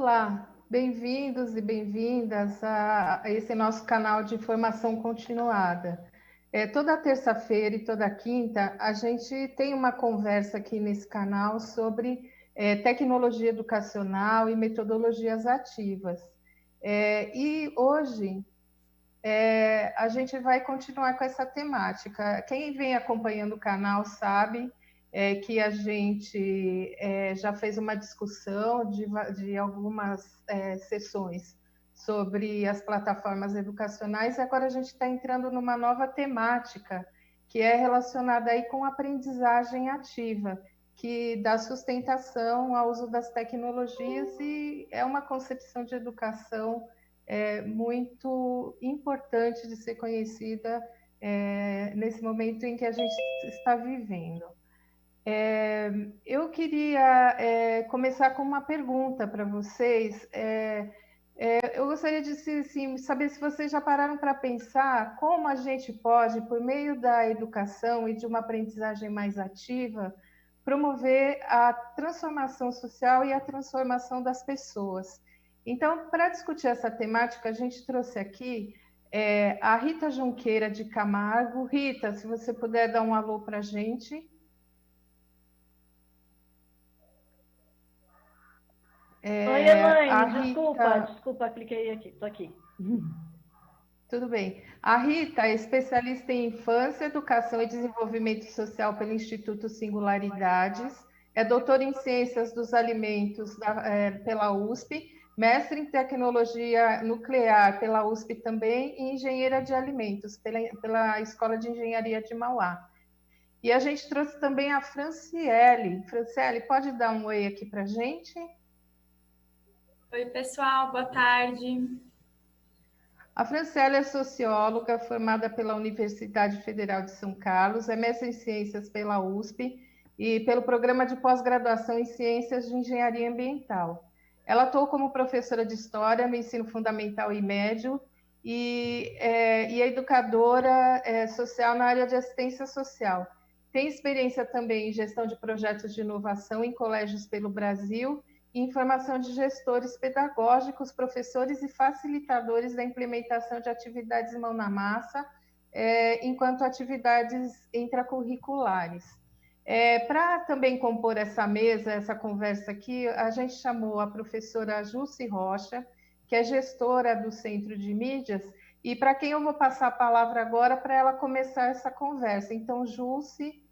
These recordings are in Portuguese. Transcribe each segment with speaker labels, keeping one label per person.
Speaker 1: Olá, bem-vindos e bem-vindas a esse nosso canal de formação continuada. Toda terça-feira e toda quinta a gente tem uma conversa aqui nesse canal sobre tecnologia educacional e metodologias ativas. E hoje a gente vai continuar com essa temática. Quem vem acompanhando o canal sabe que a gente já fez uma discussão de algumas sessões sobre as plataformas educacionais, e agora a gente está entrando numa nova temática, que é relacionada aí com aprendizagem ativa, que dá sustentação ao uso das tecnologias e é uma concepção de educação muito importante de ser conhecida nesse momento em que a gente está vivendo. Eu queria começar com uma pergunta para vocês. Eu gostaria de saber se vocês já pararam para pensar como a gente pode, por meio da educação e de uma aprendizagem mais ativa, promover a transformação social e a transformação das pessoas. Então, para discutir essa temática, a gente trouxe aqui a Rita Junqueira de Camargo. Rita, se você puder dar um alô para a gente.
Speaker 2: Oi, Elaine, desculpa, cliquei aqui, estou aqui.
Speaker 1: Tudo bem. A Rita é especialista em infância, educação e desenvolvimento social pelo Instituto Singularidades, é doutora em ciências dos alimentos pela USP, mestre em tecnologia nuclear pela USP também e engenheira de alimentos pela Escola de Engenharia de Mauá. E a gente trouxe também a Franciele. Franciele, pode dar um oi aqui para a gente?
Speaker 3: Oi, pessoal, boa tarde.
Speaker 1: A Franciele é socióloga formada pela Universidade Federal de São Carlos, é mestre em ciências pela USP e pelo programa de pós-graduação em ciências de engenharia ambiental. Ela atuou como professora de história no ensino fundamental e médio e é educadora social na área de assistência social. Tem experiência também em gestão de projetos de inovação em colégios pelo Brasil e em formação de gestores pedagógicos, professores e facilitadores da implementação de atividades mão na massa, enquanto atividades intracurriculares. Para também compor essa mesa, essa conversa aqui, a gente chamou a professora Jussi Rocha, que é gestora do Centro de Mídias, e para quem eu vou passar a palavra agora para ela começar essa conversa. Então, Jussi,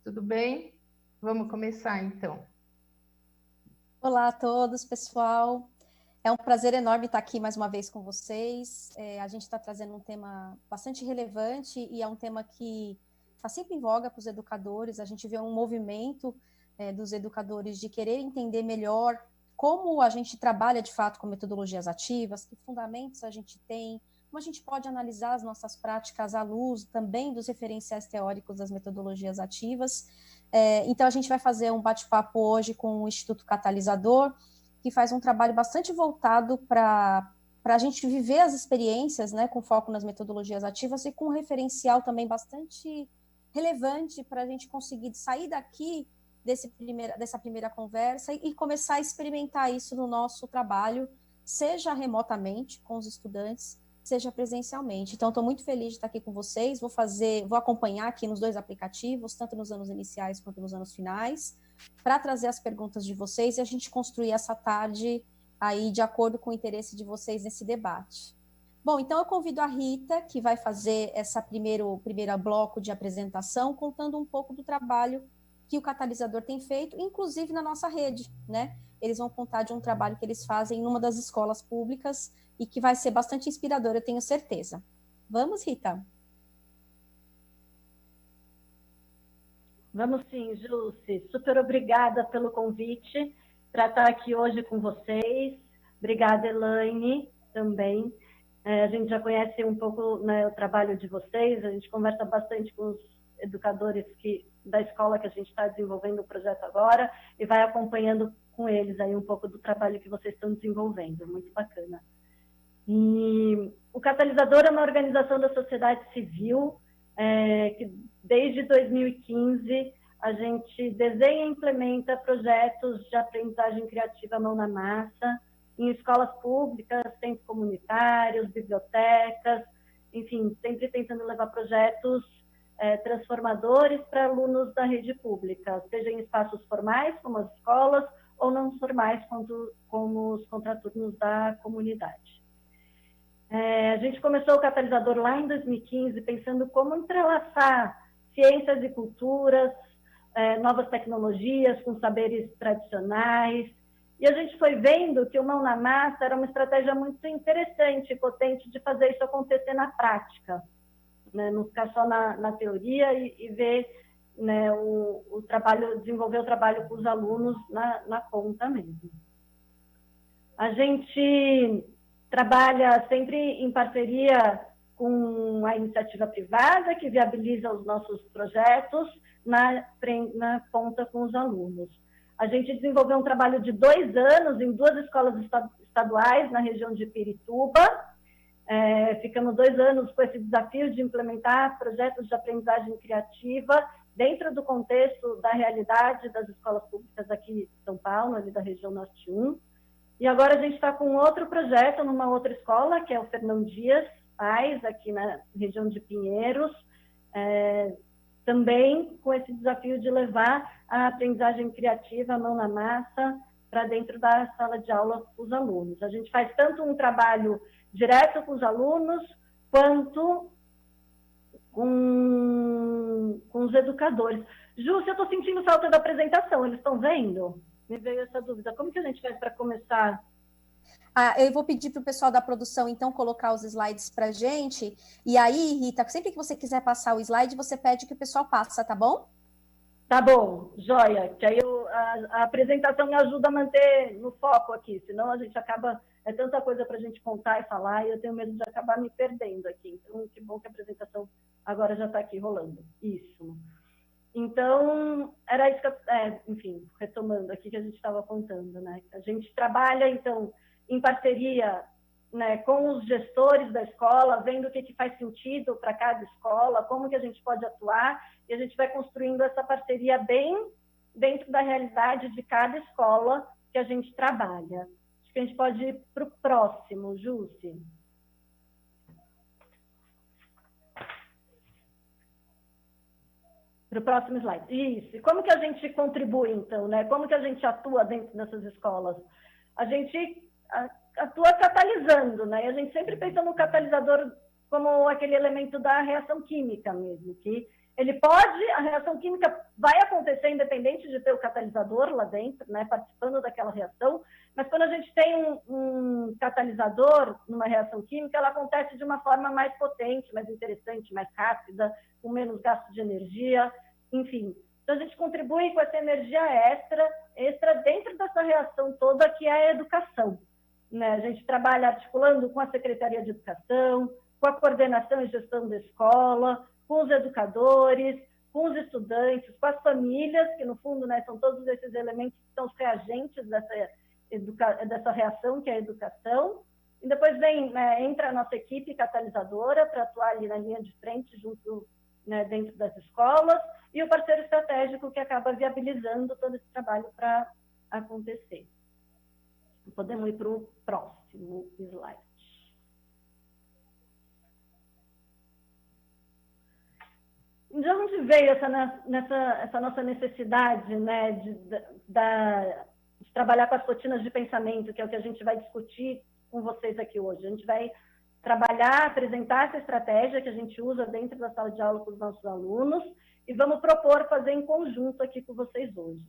Speaker 1: tudo bem? Vamos começar, então.
Speaker 4: Olá a todos, pessoal. É um prazer enorme estar aqui mais uma vez com vocês. A gente está trazendo um tema bastante relevante e é um tema que está sempre em voga para os educadores. A gente vê um movimento dos educadores de querer entender melhor como a gente trabalha de fato com metodologias ativas, que fundamentos a gente tem, como a gente pode analisar as nossas práticas à luz também dos referenciais teóricos das metodologias ativas. Então, a gente vai fazer um bate-papo hoje com o Instituto Catalisador, que faz um trabalho bastante voltado para a gente viver as experiências, né, com foco nas metodologias ativas e com um referencial também bastante relevante para a gente conseguir sair daqui dessa primeira conversa e começar a experimentar isso no nosso trabalho, seja remotamente com os estudantes, seja presencialmente. Então, estou muito feliz de estar aqui com vocês, vou acompanhar aqui nos dois aplicativos, tanto nos anos iniciais quanto nos anos finais, para trazer as perguntas de vocês e a gente construir essa tarde aí de acordo com o interesse de vocês nesse debate. Bom, então eu convido a Rita, que vai fazer essa primeiro bloco de apresentação, contando um pouco do trabalho que o Catalisador tem feito, inclusive na nossa rede, né? Eles vão contar de um trabalho que eles fazem em uma das escolas públicas e que vai ser bastante inspirador, eu tenho certeza. Vamos, Rita?
Speaker 2: Vamos sim, Jussi. Super obrigada pelo convite para estar aqui hoje com vocês. Obrigada, Elaine, também. A gente já conhece um pouco, né, o trabalho de vocês, a gente conversa bastante com os educadores da escola que a gente está desenvolvendo o projeto agora e vai acompanhando com eles aí um pouco do trabalho que vocês estão desenvolvendo, muito bacana. E o Catalisador é uma organização da sociedade civil que desde 2015 a gente desenha e implementa projetos de aprendizagem criativa mão na massa, em escolas públicas, centros comunitários, bibliotecas, enfim, sempre tentando levar projetos transformadores para alunos da rede pública, seja em espaços formais, como as escolas, ou não formais, como os contraturnos da comunidade. A gente começou o Catalisador lá em 2015, pensando como entrelaçar ciências e culturas, novas tecnologias com saberes tradicionais, e a gente foi vendo que o Mão na Massa era uma estratégia muito interessante e potente de fazer isso acontecer na prática, né? Não ficar só na teoria e ver, né, o trabalho, desenvolver o trabalho com os alunos na ponta mesmo. A gente trabalha sempre em parceria com a iniciativa privada, que viabiliza os nossos projetos na ponta com os alunos. A gente desenvolveu um trabalho de 2 anos em 2 escolas estaduais na região de Pirituba. Ficamos 2 anos com esse desafio de implementar projetos de aprendizagem criativa dentro do contexto da realidade das escolas públicas aqui de São Paulo, ali da região Norte 1. E agora a gente está com outro projeto numa outra escola, que é o Fernão Dias Paz, aqui na região de Pinheiros, também com esse desafio de levar a aprendizagem criativa, a mão na massa, para dentro da sala de aula com os alunos. A gente faz tanto um trabalho direto com os alunos, quanto com os educadores. Ju, eu estou sentindo falta da apresentação, eles estão vendo? Me veio essa dúvida. Como que a gente faz para começar?
Speaker 4: Eu vou pedir para o pessoal da produção, então, colocar os slides para a gente. E aí, Rita, sempre que você quiser passar o slide, você pede que o pessoal passa, tá bom?
Speaker 2: Tá bom, joia. Que aí a apresentação me ajuda a manter no foco aqui, senão a gente acaba... É tanta coisa para a gente contar e falar, e eu tenho medo de acabar me perdendo aqui. Então, que bom que a apresentação agora já está aqui rolando. Isso. Então, era isso que enfim, retomando aqui que a gente estava contando, né? A gente trabalha, então, em parceria, né, com os gestores da escola, vendo o que faz sentido para cada escola, como que a gente pode atuar, e a gente vai construindo essa parceria bem dentro da realidade de cada escola que a gente trabalha. Acho que a gente pode ir para o próximo, Jússi. Para o próximo slide. Isso. E como que a gente contribui, então, né? Como que a gente atua dentro dessas escolas? A gente atua catalisando, né? E a gente sempre pensa no catalisador como aquele elemento da reação química mesmo, que a reação química vai acontecer independente de ter o catalisador lá dentro, né? Participando daquela reação, mas quando a gente tem um catalisador numa reação química, ela acontece de uma forma mais potente, mais interessante, mais rápida, com menos gasto de energia, enfim. Então, a gente contribui com essa energia extra dentro dessa reação toda que é a educação, né? A gente trabalha articulando com a Secretaria de Educação, com a coordenação e gestão da escola, com os educadores, com os estudantes, com as famílias, que no fundo, né, são todos esses elementos que são os reagentes dessa reação que é a educação. E depois entra a nossa equipe catalisadora para atuar ali na linha de frente, junto, né, dentro das escolas, e o parceiro estratégico que acaba viabilizando todo esse trabalho para acontecer. Podemos ir para o próximo slide. De onde veio essa nossa necessidade, né, de trabalhar com as rotinas de pensamento, que é o que a gente vai discutir com vocês aqui hoje? A gente vai trabalhar, apresentar essa estratégia que a gente usa dentro da sala de aula com os nossos alunos e vamos propor fazer em conjunto aqui com vocês hoje,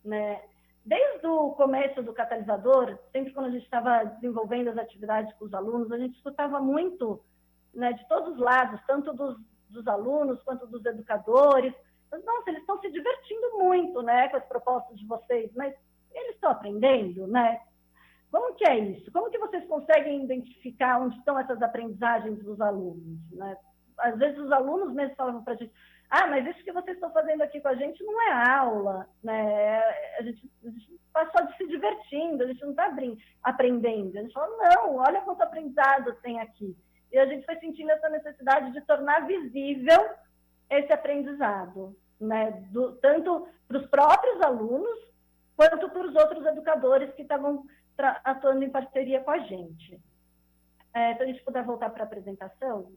Speaker 2: né? Desde o começo do catalisador, sempre quando a gente estava desenvolvendo as atividades com os alunos, a gente escutava muito, né, de todos os lados, tanto dos alunos quanto dos educadores. Nossa, eles estão se divertindo muito, né, com as propostas de vocês, mas eles estão aprendendo, né? Como que é isso? Como que vocês conseguem identificar onde estão essas aprendizagens dos alunos, né? Às vezes os alunos mesmo falavam para a gente: ah, mas isso que vocês estão fazendo aqui com a gente não é aula, né? A gente está só se divertindo, a gente não está aprendendo. A gente fala: não, olha quanto aprendizado tem aqui. E a gente foi sentindo essa necessidade de tornar visível esse aprendizado, né, tanto para os próprios alunos, quanto para os outros educadores que estavam atuando em parceria com a gente. Se a gente puder voltar para a apresentação,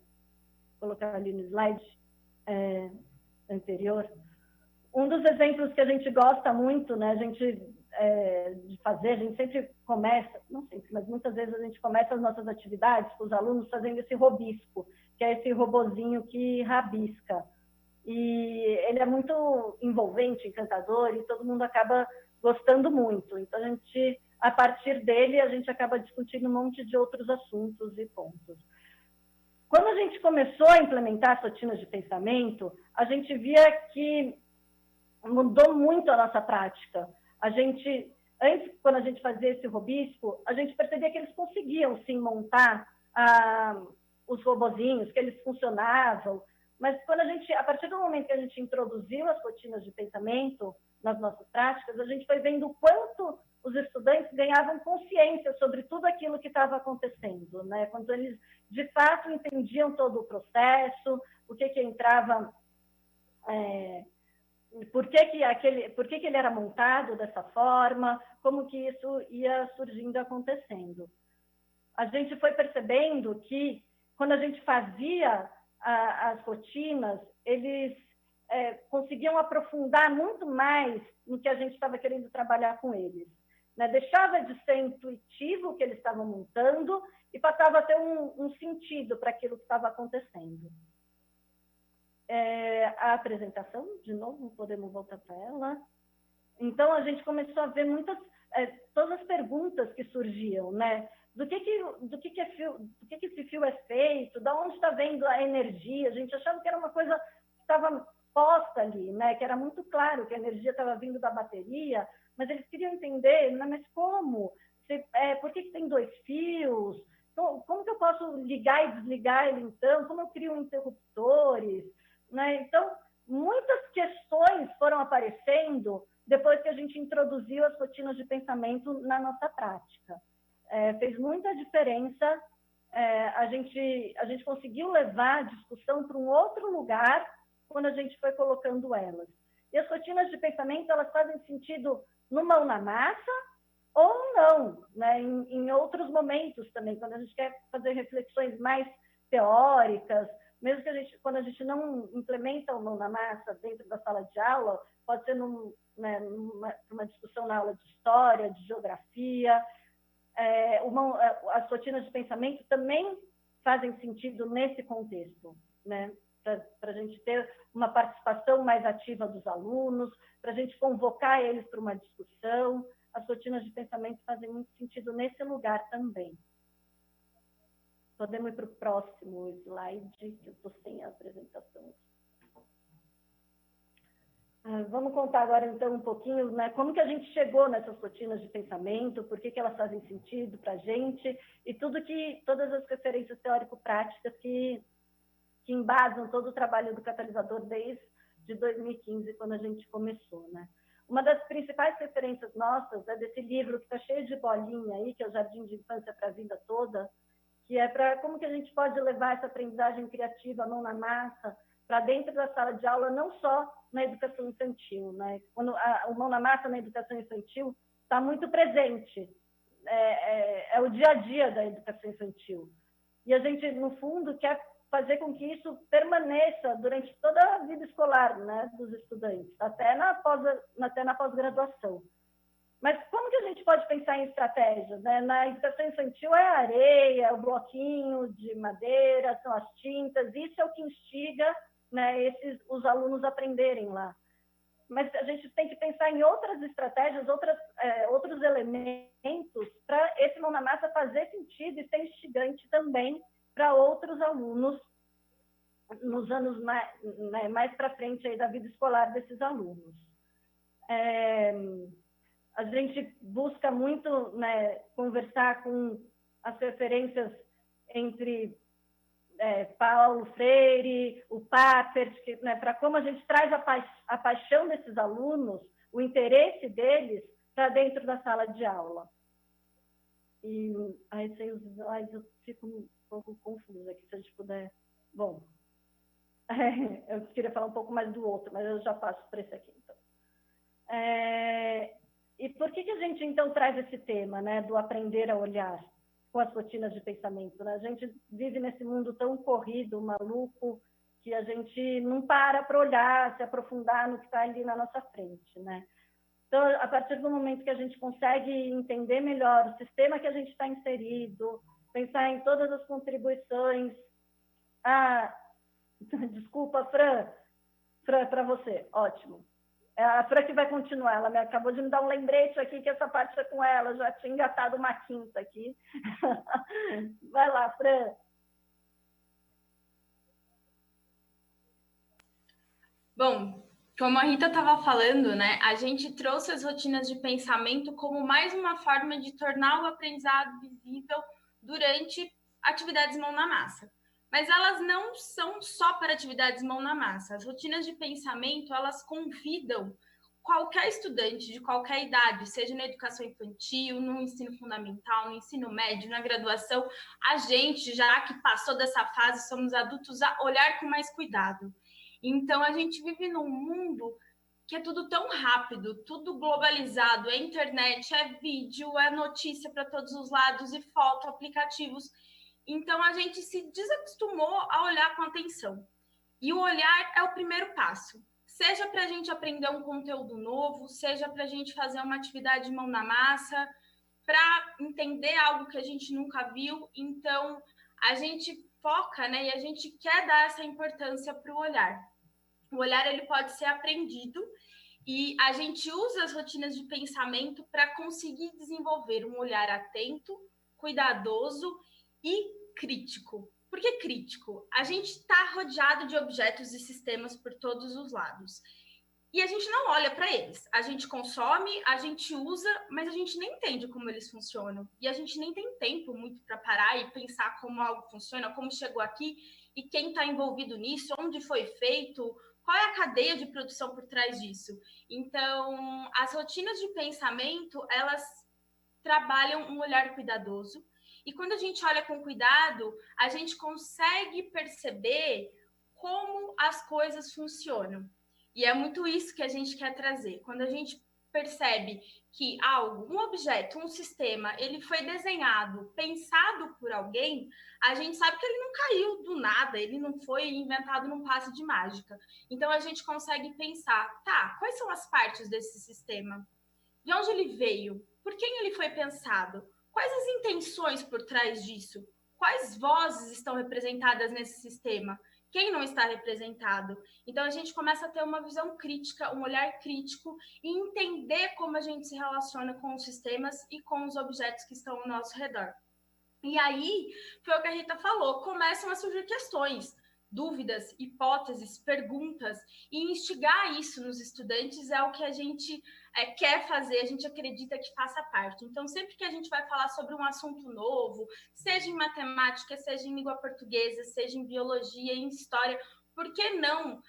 Speaker 2: colocar ali no slide anterior. Um dos exemplos que a gente gosta muito, né, de fazer, a gente sempre começa, não sempre, mas muitas vezes a gente começa as nossas atividades com os alunos fazendo esse robisco, que é esse robozinho que rabisca. E ele é muito envolvente, encantador, e todo mundo acaba gostando muito. Então, a partir dele, a gente acaba discutindo um monte de outros assuntos e pontos. Quando a gente começou a implementar as rotinas de pensamento, a gente via que mudou muito a nossa prática. Antes, quando a gente fazia esse robisco, a gente percebia que eles conseguiam, sim, montar os robozinhos, que eles funcionavam, mas a partir do momento que a gente introduziu as rotinas de pensamento nas nossas práticas, a gente foi vendo o quanto os estudantes ganhavam consciência sobre tudo aquilo que estava acontecendo, né? Quando eles, de fato, entendiam todo o processo, o que entrava, por que ele era montado dessa forma, como que isso ia surgindo, acontecendo. A gente foi percebendo que, quando a gente fazia as rotinas, eles conseguiam aprofundar muito mais no que a gente estava querendo trabalhar com eles. Né? Deixava de ser intuitivo o que eles estavam montando e passava a ter um sentido para aquilo que estava acontecendo. A apresentação, de novo, podemos voltar para ela. Então, a gente começou a ver todas as perguntas que surgiam, né? Do que esse fio é feito, de onde está vendo a energia. A gente achava que era uma coisa que estava posta ali, né? Que era muito claro que a energia estava vindo da bateria, mas eles queriam entender, mas como? Por que tem 2 fios? Como que eu posso ligar e desligar ele, então? Como eu crio interruptores? Né? Então, muitas questões foram aparecendo depois que a gente introduziu as rotinas de pensamento na nossa prática. Fez muita diferença, a gente conseguiu levar a discussão para um outro lugar quando a gente foi colocando elas. E as rotinas de pensamento, elas fazem sentido no mão na massa ou não, né? Em outros momentos também, quando a gente quer fazer reflexões mais teóricas, mesmo que quando a gente não implementa o mão na massa dentro da sala de aula, pode ser numa discussão na aula de história, de geografia. As rotinas de pensamento também fazem sentido nesse contexto, né? Para a gente ter uma participação mais ativa dos alunos, para a gente convocar eles para uma discussão. As rotinas de pensamento fazem muito sentido nesse lugar também. Podemos ir para o próximo slide, que eu estou sem a apresentação. Vamos contar agora, então, um pouquinho, né, como que a gente chegou nessas rotinas de pensamento, por que elas fazem sentido para a gente, e todas as referências teórico-práticas que embasam todo o trabalho do catalisador desde 2015, quando a gente começou. Né? Uma das principais referências nossas é desse livro que está cheio de bolinha aí, que é o Jardim de Infância para a Vida Toda, que é para como que a gente pode levar essa aprendizagem criativa, mão na massa, para dentro da sala de aula, não só na educação infantil. Né? Quando o mão na massa na educação infantil está muito presente, é o dia a dia da educação infantil. E a gente, no fundo, quer fazer com que isso permaneça durante toda a vida escolar, né, dos estudantes, até na pós-graduação. Mas como que a gente pode pensar em estratégias? Né? Na educação infantil é a areia, o bloquinho de madeira, são as tintas, isso é o que instiga, né, os alunos a aprenderem lá. Mas a gente tem que pensar em outras estratégias, outros elementos para esse mão na massa fazer sentido e ser instigante também para outros alunos nos anos mais para frente aí da vida escolar desses alunos. A gente busca muito, né, conversar com as referências entre Paulo Freire, o Papert, né, para como a gente traz a paixão desses alunos, o interesse deles para dentro da sala de aula. E aí, sem os slides, eu fico um pouco confusa aqui, se a gente puder. Bom, Eu queria falar um pouco mais do outro, mas eu já passo para esse aqui, então. E por que a gente, então, traz esse tema, né, do aprender a olhar com as rotinas de pensamento, né? A gente vive nesse mundo tão corrido, maluco, que a gente não para olhar, se aprofundar no que está ali na nossa frente, né? Então, a partir do momento que a gente consegue entender melhor o sistema que a gente está inserido, pensar em todas as contribuições... Desculpa, Fran, para você, ótimo. É a Fran que vai continuar, ela me acabou de me dar um lembrete aqui que essa parte é com ela, já tinha engatado uma quinta aqui. Vai lá, Fran.
Speaker 3: Bom, como a Rita estava falando, né, a gente trouxe as rotinas de pensamento como mais uma forma de tornar o aprendizado visível durante atividades mão na massa. Mas elas não são só para atividades mão na massa. As rotinas de pensamento, elas convidam qualquer estudante de qualquer idade, seja na educação infantil, no ensino fundamental, no ensino médio, na graduação, a gente, já que passou dessa fase, somos adultos, a olhar com mais cuidado. Então, a gente vive num mundo que é tudo tão rápido, tudo globalizado, é internet, é vídeo, é notícia para todos os lados e foto, aplicativos. Então, a gente se desacostumou a olhar com atenção. E o olhar é o primeiro passo. Seja para a gente aprender um conteúdo novo, seja para a gente fazer uma atividade de mão na massa, para entender algo que a gente nunca viu. Então, a gente foca, né, e a gente quer dar essa importância para o olhar. O olhar, ele pode ser aprendido e a gente usa as rotinas de pensamento para conseguir desenvolver um olhar atento, cuidadoso e crítico. Por que crítico? A gente está rodeado de objetos e sistemas por todos os lados. E a gente não olha para eles. A gente consome, a gente usa, mas a gente nem entende como eles funcionam. E a gente nem tem tempo muito para parar e pensar como algo funciona, como chegou aqui e quem está envolvido nisso, onde foi feito, qual é a cadeia de produção por trás disso. Então, as rotinas de pensamento, elas trabalham um olhar cuidadoso. E quando a gente olha com cuidado, a gente consegue perceber como as coisas funcionam. E é muito isso que a gente quer trazer. Quando a gente percebe que algo, um objeto, um sistema, ele foi desenhado, pensado por alguém, a gente sabe que ele não caiu do nada, ele não foi inventado num passe de mágica. Então, a gente consegue pensar, tá, quais são as partes desse sistema? De onde ele veio? Por quem ele foi pensado? Quais as intenções por trás disso? Quais vozes estão representadas nesse sistema? Quem não está representado? Então, a gente começa a ter uma visão crítica, um olhar crítico e entender como a gente se relaciona com os sistemas e com os objetos que estão ao nosso redor. E aí, foi o que a Rita falou, começam a surgir questões, dúvidas, hipóteses, perguntas, e instigar isso nos estudantes é o que a gente quer fazer, a gente acredita que faça parte. Então, sempre que a gente vai falar sobre um assunto novo, seja em matemática, seja em língua portuguesa, seja em biologia, em história, por que não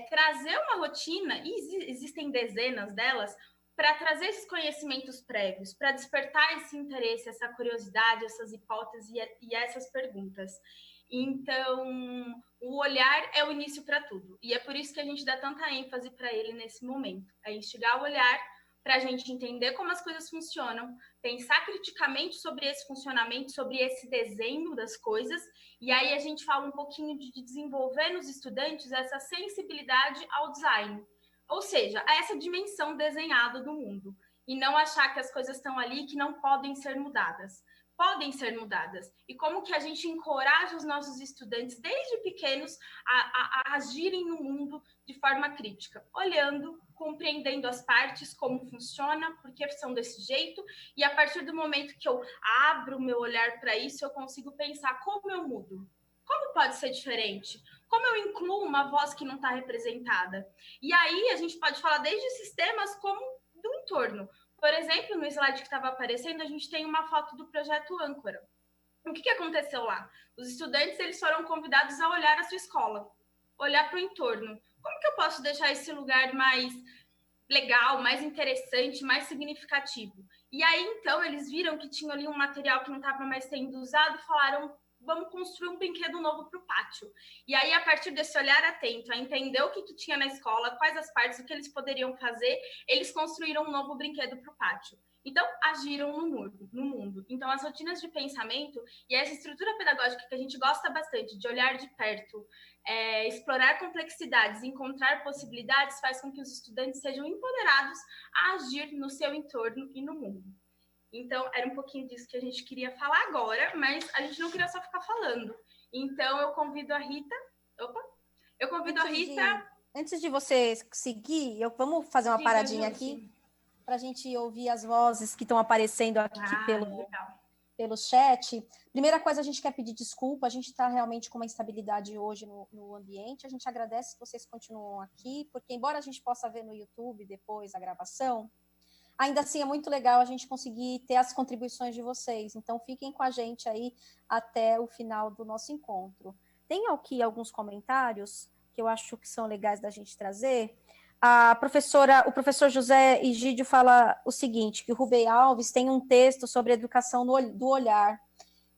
Speaker 3: trazer uma rotina, e existem dezenas delas, para trazer esses conhecimentos prévios, para despertar esse interesse, essa curiosidade, essas hipóteses e essas perguntas. Então, o olhar é o início para tudo. E é por isso que a gente dá tanta ênfase para ele nesse momento. É instigar o olhar para a gente entender como as coisas funcionam, pensar criticamente sobre esse funcionamento, sobre esse desenho das coisas. E aí a gente fala um pouquinho de desenvolver nos estudantes essa sensibilidade ao design. Ou seja, a essa dimensão desenhada do mundo. E não achar que as coisas estão ali e que não podem ser mudadas. Podem ser mudadas. E como que a gente encoraja os nossos estudantes, desde pequenos, a agirem no mundo de forma crítica, olhando, compreendendo as partes, como funciona, por que são desse jeito, e a partir do momento que eu abro o meu olhar para isso, eu consigo pensar como eu mudo. Como pode ser diferente? Como eu incluo uma voz que não está representada? E aí a gente pode falar desde sistemas como do entorno. Por exemplo, no slide que estava aparecendo, a gente tem uma foto do projeto Âncora. O que aconteceu lá? Os estudantes eles foram convidados a olhar a sua escola, olhar para o entorno. Como que eu posso deixar esse lugar mais legal, mais interessante, mais significativo? E aí, então, eles viram que tinha ali um material que não estava mais sendo usado e falaram, vamos construir um brinquedo novo para o pátio. E aí, a partir desse olhar atento, a entender o que tinha na escola, quais as partes, o que eles poderiam fazer, eles construíram um novo brinquedo para o pátio. Então, agiram no mundo. Então, as rotinas de pensamento e essa estrutura pedagógica que a gente gosta bastante, de olhar de perto, explorar complexidades, encontrar possibilidades, faz com que os estudantes sejam empoderados a agir no seu entorno e no mundo. Então, era um pouquinho disso que a gente queria falar agora, mas a gente não queria só ficar falando. Então, eu convido a Rita...
Speaker 4: Antes de você seguir, vamos fazer uma paradinha aqui, para a gente ouvir as vozes que estão aparecendo aqui pelo chat. Primeira coisa, a gente quer pedir desculpa, a gente está realmente com uma instabilidade hoje no ambiente, a gente agradece que vocês continuam aqui, porque embora a gente possa ver no YouTube depois a gravação, ainda assim é muito legal a gente conseguir ter as contribuições de vocês, então fiquem com a gente aí até o final do nosso encontro. Tem aqui alguns comentários que eu acho que são legais da gente trazer. O professor José Egídio fala o seguinte, que o Rubem Alves tem um texto sobre educação do olhar.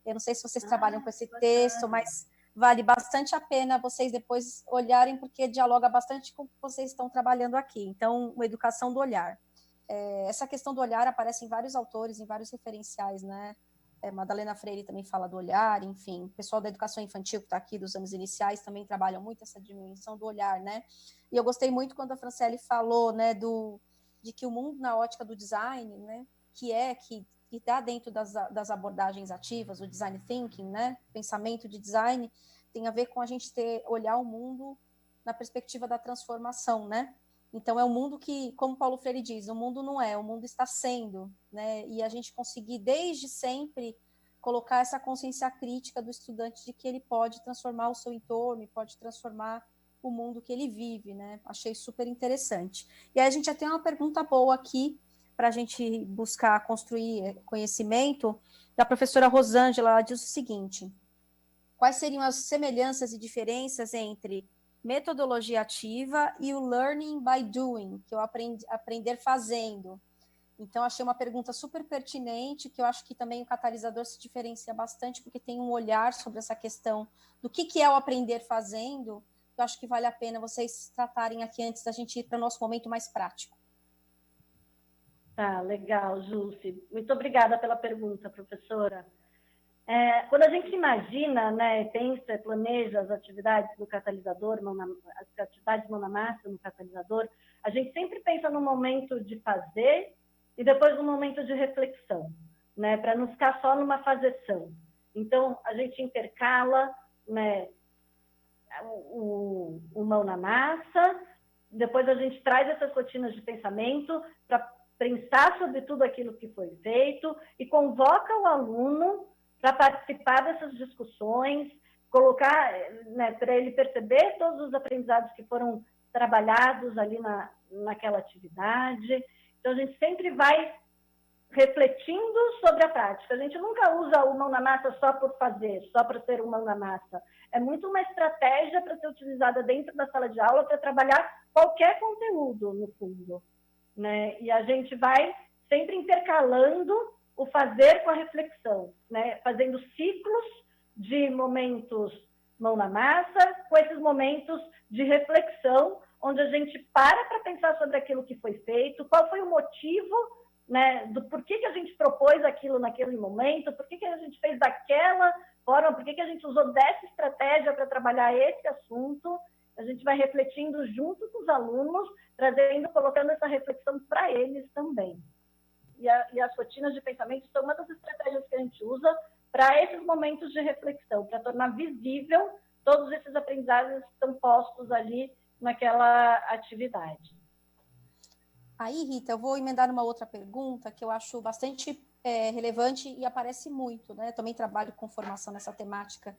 Speaker 4: Eu não sei se vocês trabalham com esse texto, mas vale bastante a pena vocês depois olharem, porque dialoga bastante com o que vocês estão trabalhando aqui. Então, uma educação do olhar. Essa questão do olhar aparece em vários autores, em vários referenciais, né? Madalena Freire também fala do olhar, enfim, o pessoal da educação infantil que está aqui dos anos iniciais também trabalham muito essa dimensão do olhar, né? E eu gostei muito quando a Franciele falou, né, de que o mundo na ótica do design, né, que está dentro das abordagens ativas, o design thinking, né, pensamento de design, tem a ver com a gente olhar o mundo na perspectiva da transformação, né? Então, é um mundo que, como Paulo Freire diz, o mundo não é, o mundo está sendo, né? E a gente conseguir, desde sempre, colocar essa consciência crítica do estudante de que ele pode transformar o seu entorno, pode transformar o mundo que ele vive, né? Achei super interessante. E aí a gente já tem uma pergunta boa aqui, para a gente buscar construir conhecimento, da professora Rosângela. Ela diz o seguinte: quais seriam as semelhanças e diferenças entre metodologia ativa e o learning by doing, que eu aprender fazendo? Então, achei uma pergunta super pertinente, que eu acho que também o catalisador se diferencia bastante, porque tem um olhar sobre essa questão do que é o aprender fazendo, que eu acho que vale a pena vocês tratarem aqui antes da gente ir para o nosso momento mais prático.
Speaker 2: Tá, legal, Jússi. Muito obrigada pela pergunta, professora. Quando a gente imagina, né, pensa, planeja as atividades do catalisador, as atividades mão na massa no catalisador, a gente sempre pensa no momento de fazer e depois no momento de reflexão, né, para não ficar só numa fazeção. Então, a gente intercala, né, o mão na massa, depois a gente traz essas rotinas de pensamento para pensar sobre tudo aquilo que foi feito e convoca o aluno para participar dessas discussões, colocar, né, para ele perceber todos os aprendizados que foram trabalhados ali naquela atividade. Então, a gente sempre vai refletindo sobre a prática. A gente nunca usa o mão na massa só por fazer, só para ser um mão na massa. É muito uma estratégia para ser utilizada dentro da sala de aula para trabalhar qualquer conteúdo, no fundo, né? E a gente vai sempre intercalando o fazer com a reflexão, né? Fazendo ciclos de momentos mão na massa, com esses momentos de reflexão, onde a gente para pensar sobre aquilo que foi feito, qual foi o motivo, né, do porquê que a gente propôs aquilo naquele momento, por que a gente fez daquela forma, por que a gente usou dessa estratégia para trabalhar esse assunto. A gente vai refletindo junto com os alunos, colocando essa reflexão para eles também. E as rotinas de pensamento são uma das estratégias que a gente usa para esses momentos de reflexão, para tornar visível todos esses aprendizados que estão postos ali naquela atividade.
Speaker 4: Aí, Rita, eu vou emendar uma outra pergunta que eu acho bastante relevante e aparece muito, né? Eu também trabalho com formação nessa temática,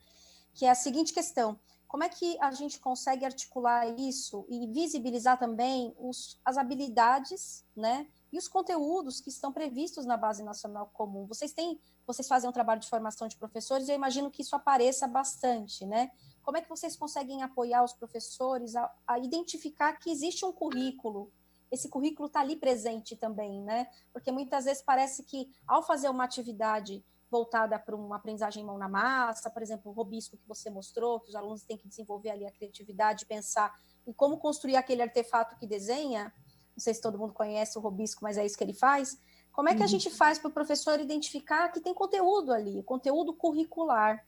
Speaker 4: que é a seguinte questão: como é que a gente consegue articular isso e visibilizar também as habilidades, né, e os conteúdos que estão previstos na Base Nacional Comum? Vocês fazem um trabalho de formação de professores, eu imagino que isso apareça bastante, né? Como é que vocês conseguem apoiar os professores a identificar que existe um currículo? Esse currículo está ali presente também, né? Porque muitas vezes parece que, ao fazer uma atividade voltada para uma aprendizagem mão na massa, por exemplo, o robisco que você mostrou, que os alunos têm que desenvolver ali a criatividade, pensar em como construir aquele artefato que desenha. Não sei se todo mundo conhece o robisco, mas é isso que ele faz. Como é que a gente faz para o professor identificar que tem conteúdo ali, conteúdo curricular?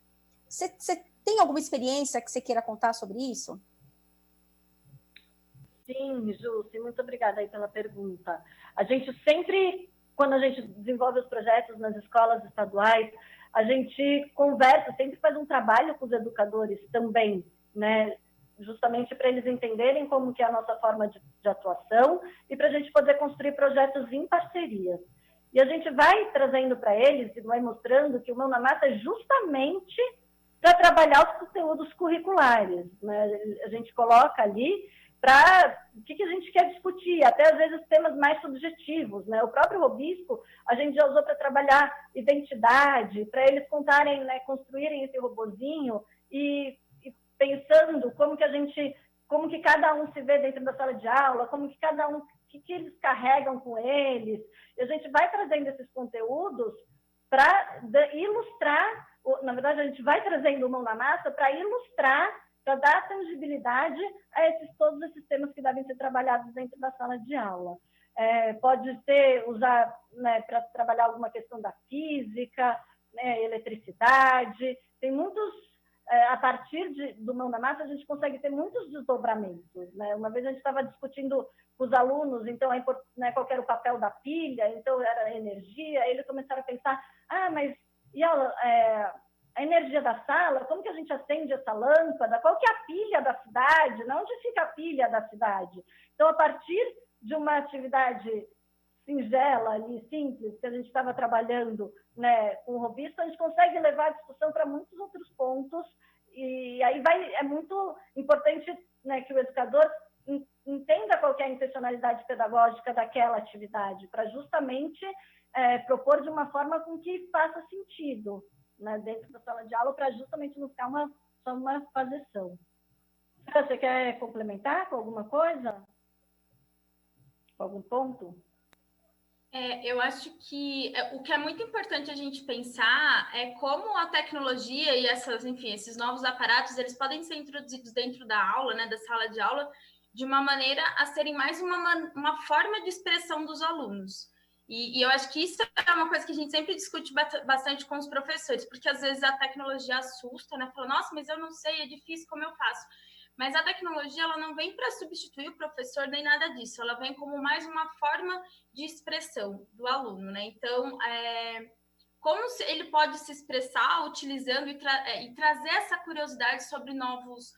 Speaker 4: Você tem alguma experiência que você queira contar sobre isso?
Speaker 2: Sim, Jússi, muito obrigada aí pela pergunta. A gente sempre, quando a gente desenvolve os projetos nas escolas estaduais, a gente conversa, sempre faz um trabalho com os educadores também, né? Justamente para eles entenderem como que é a nossa forma de atuação e para a gente poder construir projetos em parceria. E a gente vai trazendo para eles e vai mostrando que o Mão na Massa é justamente para trabalhar os conteúdos curriculares, né? A gente coloca ali para o que a gente quer discutir, até às vezes temas mais subjetivos, né? O próprio robisco a gente já usou para trabalhar identidade, para eles contarem, né, construírem esse robozinho e pensando como que cada um se vê dentro da sala de aula, como que cada um, o que eles carregam com eles. E a gente vai trazendo esses conteúdos para ilustrar, na verdade a gente vai trazendo o Mão na Massa para ilustrar, para dar tangibilidade a todos esses temas que devem ser trabalhados dentro da sala de aula. Pode ser usar, né, para trabalhar alguma questão da física, né, eletricidade, tem muitos. A partir do Mão na Massa, a gente consegue ter muitos desdobramentos, né? Uma vez a gente estava discutindo com os alunos, então, né, qual era o papel da pilha, então era a energia, aí eles começaram a pensar, mas e a energia da sala, como que a gente acende essa lâmpada, qual que é a pilha da cidade, onde fica a pilha da cidade? Então, a partir de uma atividade singela, ali, simples, que a gente estava trabalhando, né, com o robisco, a gente consegue levar a discussão para muitos outros pontos, e aí é muito importante, né, que o educador entenda qual que é a intencionalidade pedagógica daquela atividade, para justamente propor de uma forma com que faça sentido, né, dentro da sala de aula, para justamente não ficar só uma fazeção. Você quer complementar com alguma coisa? Com algum ponto?
Speaker 3: Eu acho que o que é muito importante a gente pensar é como a tecnologia e esses novos aparatos, eles podem ser introduzidos dentro da aula, né, da sala de aula, de uma maneira a serem mais uma forma de expressão dos alunos. E eu acho que isso é uma coisa que a gente sempre discute bastante com os professores, porque às vezes a tecnologia assusta, né? Fala, nossa, mas eu não sei, é difícil, como eu faço? Mas a tecnologia, ela não vem para substituir o professor nem nada disso, ela vem como mais uma forma de expressão do aluno, né? Então, como ele pode se expressar utilizando e trazer essa curiosidade sobre novos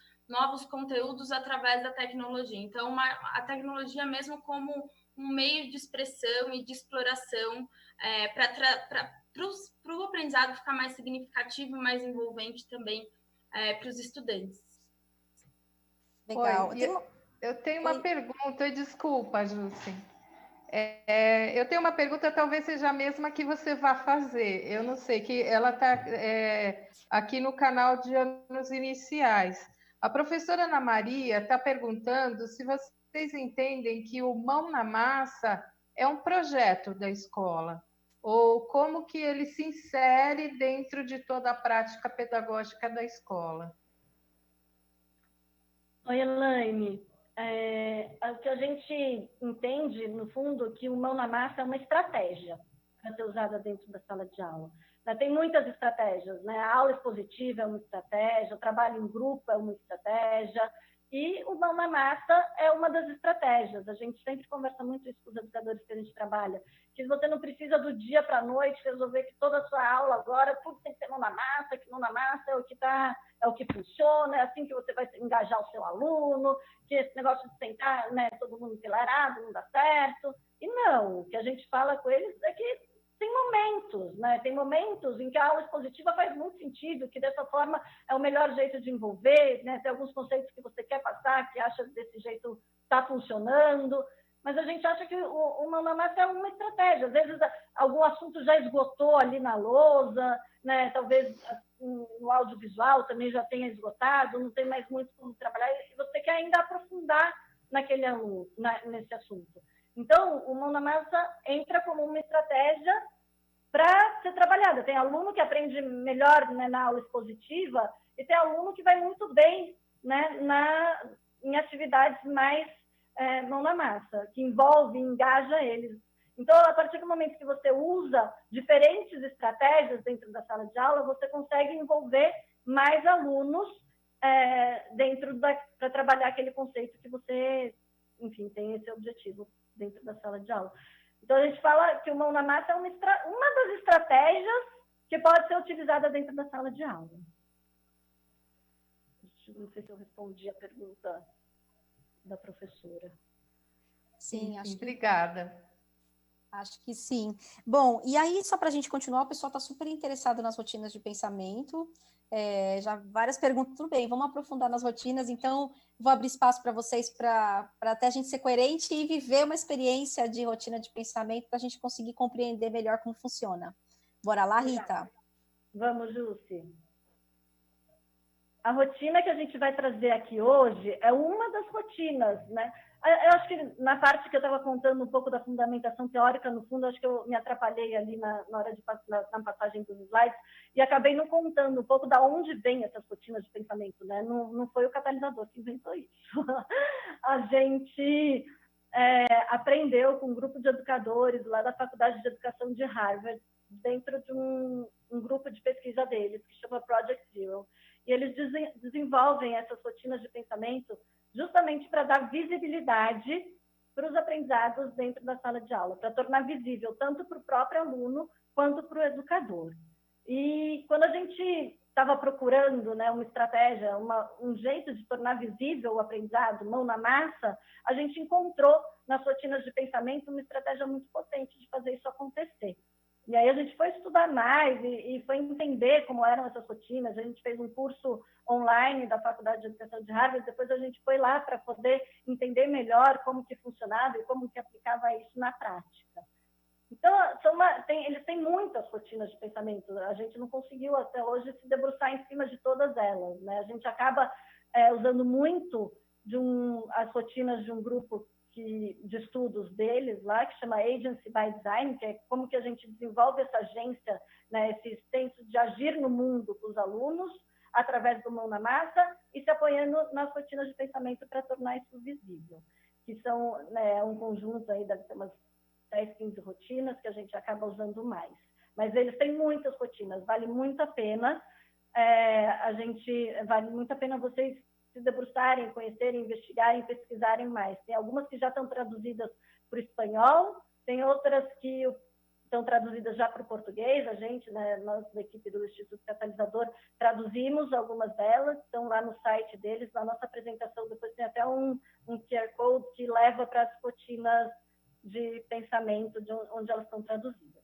Speaker 3: conteúdos através da tecnologia. Então, a tecnologia mesmo como um meio de expressão e de exploração para o aprendizado ficar mais significativo e mais envolvente também para os estudantes.
Speaker 4: Legal.
Speaker 1: Oi, eu tenho uma pergunta, desculpa, Jússi. Eu tenho uma pergunta, talvez seja a mesma que você vá fazer. Eu não sei, que ela está aqui no canal de anos iniciais. A professora Ana Maria está perguntando se vocês entendem que o Mão na Massa é um projeto da escola, ou como que ele se insere dentro de toda a prática pedagógica da escola.
Speaker 2: Oi, Elaine. O que a gente entende, no fundo, que o Mão na Massa é uma estratégia para ser usada dentro da sala de aula. Tem muitas estratégias, né? A aula expositiva é uma estratégia, o trabalho em grupo é uma estratégia, e o Mão na Massa é uma das estratégias. A gente sempre conversa muito isso com os educadores que a gente trabalha, que você não precisa do dia para a noite resolver que toda a sua aula agora tudo tem que ser Mão na Massa, que Mão na Massa é o que funciona, é assim que você vai engajar o seu aluno, que esse negócio de sentar, né, todo mundo enfileirado não dá certo. E não, o que a gente fala com eles é que tem momentos, né? Tem momentos em que a aula expositiva faz muito sentido, que dessa forma é o melhor jeito de envolver, né? Tem alguns conceitos que você quer passar, que acha que desse jeito está funcionando, mas a gente acha que o Mão na Massa é uma estratégia. Às vezes algum assunto já esgotou ali na lousa, né? Talvez no audiovisual também já tenha esgotado, não tem mais muito como trabalhar, e você quer ainda aprofundar nesse assunto. Então, o Mão na Massa entra como uma estratégia para ser trabalhada. Tem aluno que aprende melhor, né, na aula expositiva e tem aluno que vai muito bem, né, em atividades mais mão na massa, que envolve, engaja eles. Então, a partir do momento que você usa diferentes estratégias dentro da sala de aula, você consegue envolver mais alunos para trabalhar aquele conceito que você, enfim, tem esse objetivo dentro da sala de aula. Então, a gente fala que o mão na massa é uma das estratégias que pode ser utilizada dentro da sala de aula. Não sei se eu respondi a pergunta da professora.
Speaker 4: Sim, acho que...
Speaker 1: Obrigada.
Speaker 4: Acho que sim. Bom, e aí, só para a gente continuar, o pessoal está super interessado nas rotinas de pensamento. Já várias perguntas, tudo bem, vamos aprofundar nas rotinas, então vou abrir espaço para vocês para até a gente ser coerente e viver uma experiência de rotina de pensamento para a gente conseguir compreender melhor como funciona. Bora lá, Rita?
Speaker 2: Vamos, Jússi. A rotina que a gente vai trazer aqui hoje é uma das rotinas, né? Eu acho que na parte que eu estava contando um pouco da fundamentação teórica, no fundo, acho que eu me atrapalhei ali na hora na passagem dos slides e acabei não contando um pouco da onde vem essas rotinas de pensamento, né? Não foi o catalisador que inventou isso. A gente aprendeu com um grupo de educadores lá da Faculdade de Educação de Harvard, dentro de um grupo de pesquisa deles, que chama Project Zero. E eles desenvolvem essas rotinas de pensamento justamente para dar visibilidade para os aprendizados dentro da sala de aula, para tornar visível tanto para o próprio aluno quanto para o educador. E quando a gente estava procurando, né, uma estratégia, um jeito de tornar visível o aprendizado, mão na massa, a gente encontrou nas rotinas de pensamento uma estratégia muito potente de fazer isso acontecer. E aí a gente foi estudar mais e foi entender como eram essas rotinas. A gente fez um curso online da Faculdade de Educação de Harvard, depois a gente foi lá para poder entender melhor como que funcionava e como que aplicava isso na prática. Então, eles têm muitas rotinas de pensamento. A gente não conseguiu até hoje se debruçar em cima de todas elas, né? A gente acaba usando muito as rotinas de um grupo de estudos deles lá, que chama Agency by Design, que é como que a gente desenvolve essa agência, né, esse senso de agir no mundo com os alunos, através do mão na massa, e se apoiando nas rotinas de pensamento para tornar isso visível, que são, né, um conjunto aí, deve ter umas 10, 15 rotinas que a gente acaba usando mais. Mas eles têm muitas rotinas, vale muito a pena, vale muito a pena vocês se debruçarem, conhecerem, investigarem, pesquisarem mais. Tem algumas que já estão traduzidas para o espanhol, tem outras que estão traduzidas já para o português. A gente, né, nós da equipe do Instituto Catalisador, traduzimos algumas delas, estão lá no site deles, na nossa apresentação, depois tem até um QR Code que leva para as rotinas de pensamento, onde elas estão traduzidas.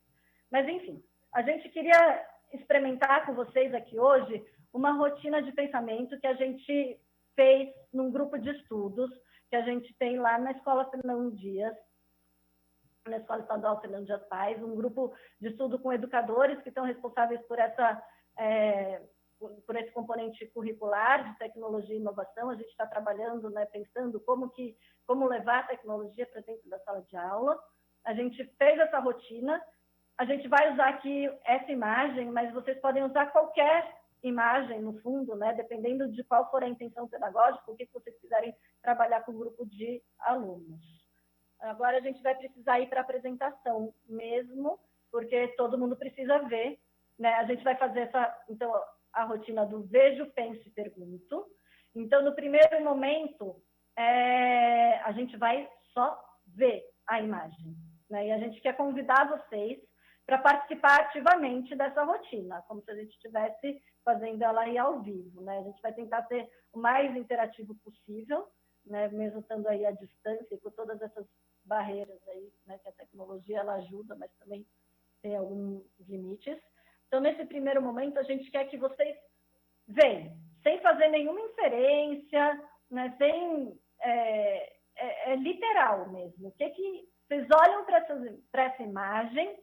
Speaker 2: Mas, enfim, a gente queria experimentar com vocês aqui hoje uma rotina de pensamento que a gente fez num grupo de estudos que a gente tem lá na Escola Fernando Dias, na Escola Estadual Fernando Dias Pais, um grupo de estudo com educadores que estão responsáveis por esse componente curricular de tecnologia e inovação. A gente está trabalhando, né, pensando como levar a tecnologia para dentro da sala de aula. A gente fez essa rotina. A gente vai usar aqui essa imagem, mas vocês podem usar qualquer imagem, no fundo, né, dependendo de qual for a intenção pedagógica, o que vocês quiserem trabalhar com o grupo de alunos. Agora a gente vai precisar ir para a apresentação mesmo, porque todo mundo precisa ver, né? A gente vai fazer então, a rotina do vejo, penso e pergunto. Então, no primeiro momento, a gente vai só ver a imagem, né? E a gente quer convidar vocês para participar ativamente dessa rotina, como se a gente estivesse fazendo ela aí ao vivo, né? A gente vai tentar ser o mais interativo possível, né? Mesmo estando aí à distância e com todas essas barreiras aí, né? Que a tecnologia ela ajuda, mas também tem alguns limites. Então, nesse primeiro momento, a gente quer que vocês venham, sem fazer nenhuma inferência, né? Sem literal mesmo. O que vocês olham para essa imagem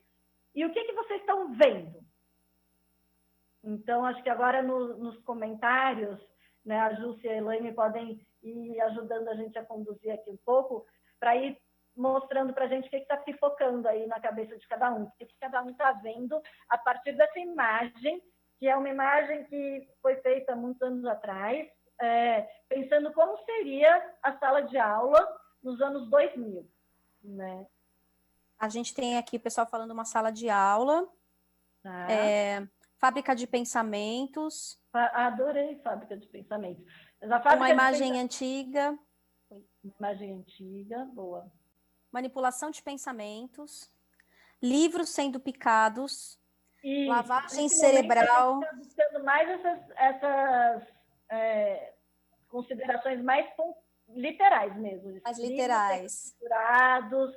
Speaker 2: e o que vocês estão vendo? Então, acho que agora nos comentários, né, a Jússia e a Elaine podem ir ajudando a gente a conduzir aqui um pouco, para ir mostrando para a gente o que está pipocando aí na cabeça de cada um, o que cada um está vendo a partir dessa imagem, que é uma imagem que foi feita muitos anos atrás, pensando como seria a sala de aula nos anos 2000, né?
Speaker 4: A gente tem aqui o pessoal falando uma sala de aula,
Speaker 2: Tá.
Speaker 4: Fábrica de pensamentos.
Speaker 2: Adorei fábrica de pensamentos. Mas a fábrica
Speaker 4: uma imagem antiga.
Speaker 2: Uma imagem antiga, boa.
Speaker 4: Manipulação de pensamentos. Livros sendo picados.
Speaker 2: Isso.
Speaker 4: Lavagem cerebral.
Speaker 2: A gente está buscando mais essas considerações mais literais mesmo.
Speaker 4: Mais literais.
Speaker 2: Livros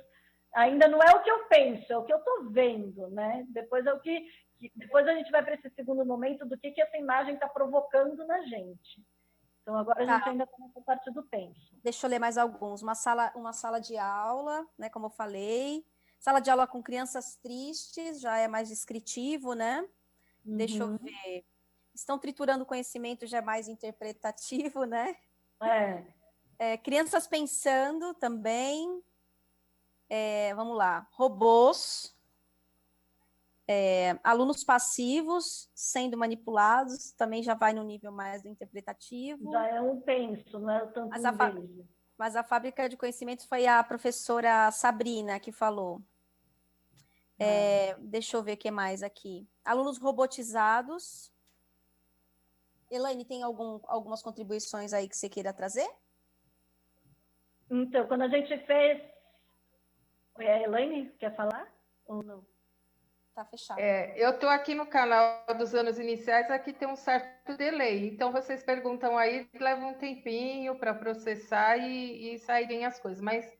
Speaker 2: ainda não é o que eu penso, é o que eu estou vendo, né? Depois depois a gente vai para esse segundo momento do que essa imagem está provocando na gente. Então, agora a gente ainda está nessa parte do penso.
Speaker 4: Deixa eu ler mais alguns. Uma sala de aula, né, como eu falei. Sala de aula com crianças tristes, já é mais descritivo, né? Uhum. Deixa eu ver. Estão triturando conhecimento, já é mais interpretativo, né? Crianças pensando também. Vamos lá. Robôs. Alunos passivos sendo manipulados, também já vai no nível mais do interpretativo.
Speaker 2: Já é um penso, não é tanto
Speaker 4: mas a fábrica de conhecimentos foi a professora Sabrina que falou. Deixa eu ver o que mais aqui. Alunos robotizados. Elaine, tem algumas contribuições aí que você queira trazer?
Speaker 2: Então, quando a gente fez... A Elaine quer falar ou não?
Speaker 4: Tá fechado.
Speaker 1: Eu estou aqui no canal dos anos iniciais, aqui tem um certo delay. Então, vocês perguntam aí, leva um tempinho para processar e saírem as coisas. Mas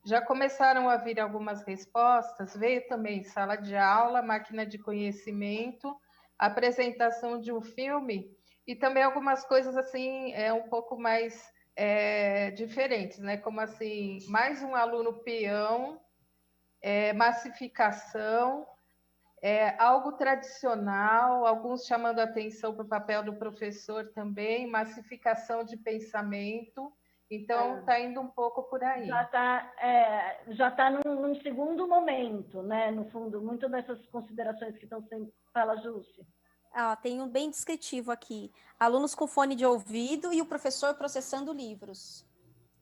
Speaker 1: já começaram a vir algumas respostas, veio também sala de aula, máquina de conhecimento, apresentação de um filme e também algumas coisas assim, um pouco mais diferentes, né? Como assim, mais um aluno peão, massificação, algo tradicional, alguns chamando a atenção para o papel do professor também, massificação de pensamento. Então, está indo um pouco por aí.
Speaker 2: Já tá num segundo momento, né? No fundo, muito dessas considerações que estão sendo... Fala, Jússia.
Speaker 4: Tem um bem descritivo aqui. Alunos com fone de ouvido e o professor processando livros.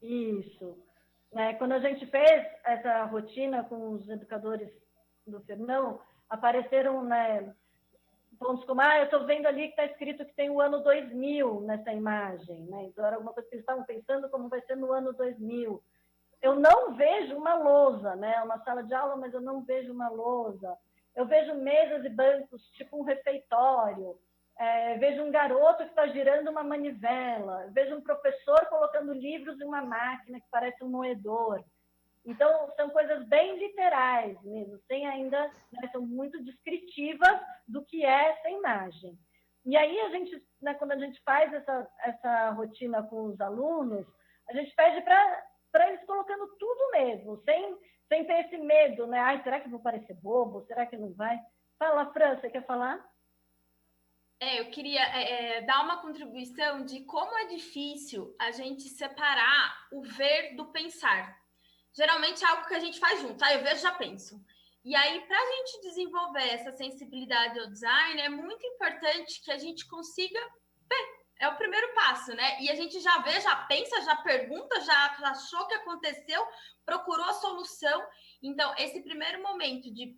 Speaker 2: Isso. Quando a gente fez essa rotina com os educadores do Fernão, apareceram, né, pontos como, eu estou vendo ali que está escrito que tem o ano 2000 nessa imagem, né? Então, era alguma coisa que eles estavam pensando como vai ser no ano 2000. Eu não vejo uma lousa, né? É uma sala de aula, mas eu não vejo uma lousa. Eu vejo mesas e bancos, tipo um refeitório. Vejo um garoto que está girando uma manivela. Vejo um professor colocando livros em uma máquina que parece um moedor. Então, são coisas bem literais mesmo, sem ainda, né, são muito descritivas do que é essa imagem. E aí, quando a gente faz essa rotina com os alunos, a gente pede para eles colocando tudo mesmo, sem ter esse medo, né? Será que vou parecer bobo? Será que não vai? Fala, Fran, você quer falar?
Speaker 3: Eu queria dar uma contribuição de como é difícil a gente separar o ver do pensar. Geralmente é algo que a gente faz junto, eu vejo, já penso. E aí, para a gente desenvolver essa sensibilidade ao design, é muito importante que a gente consiga ver. É o primeiro passo, né? E a gente já vê, já pensa, já pergunta, já achou o que aconteceu, procurou a solução. Então, esse primeiro momento de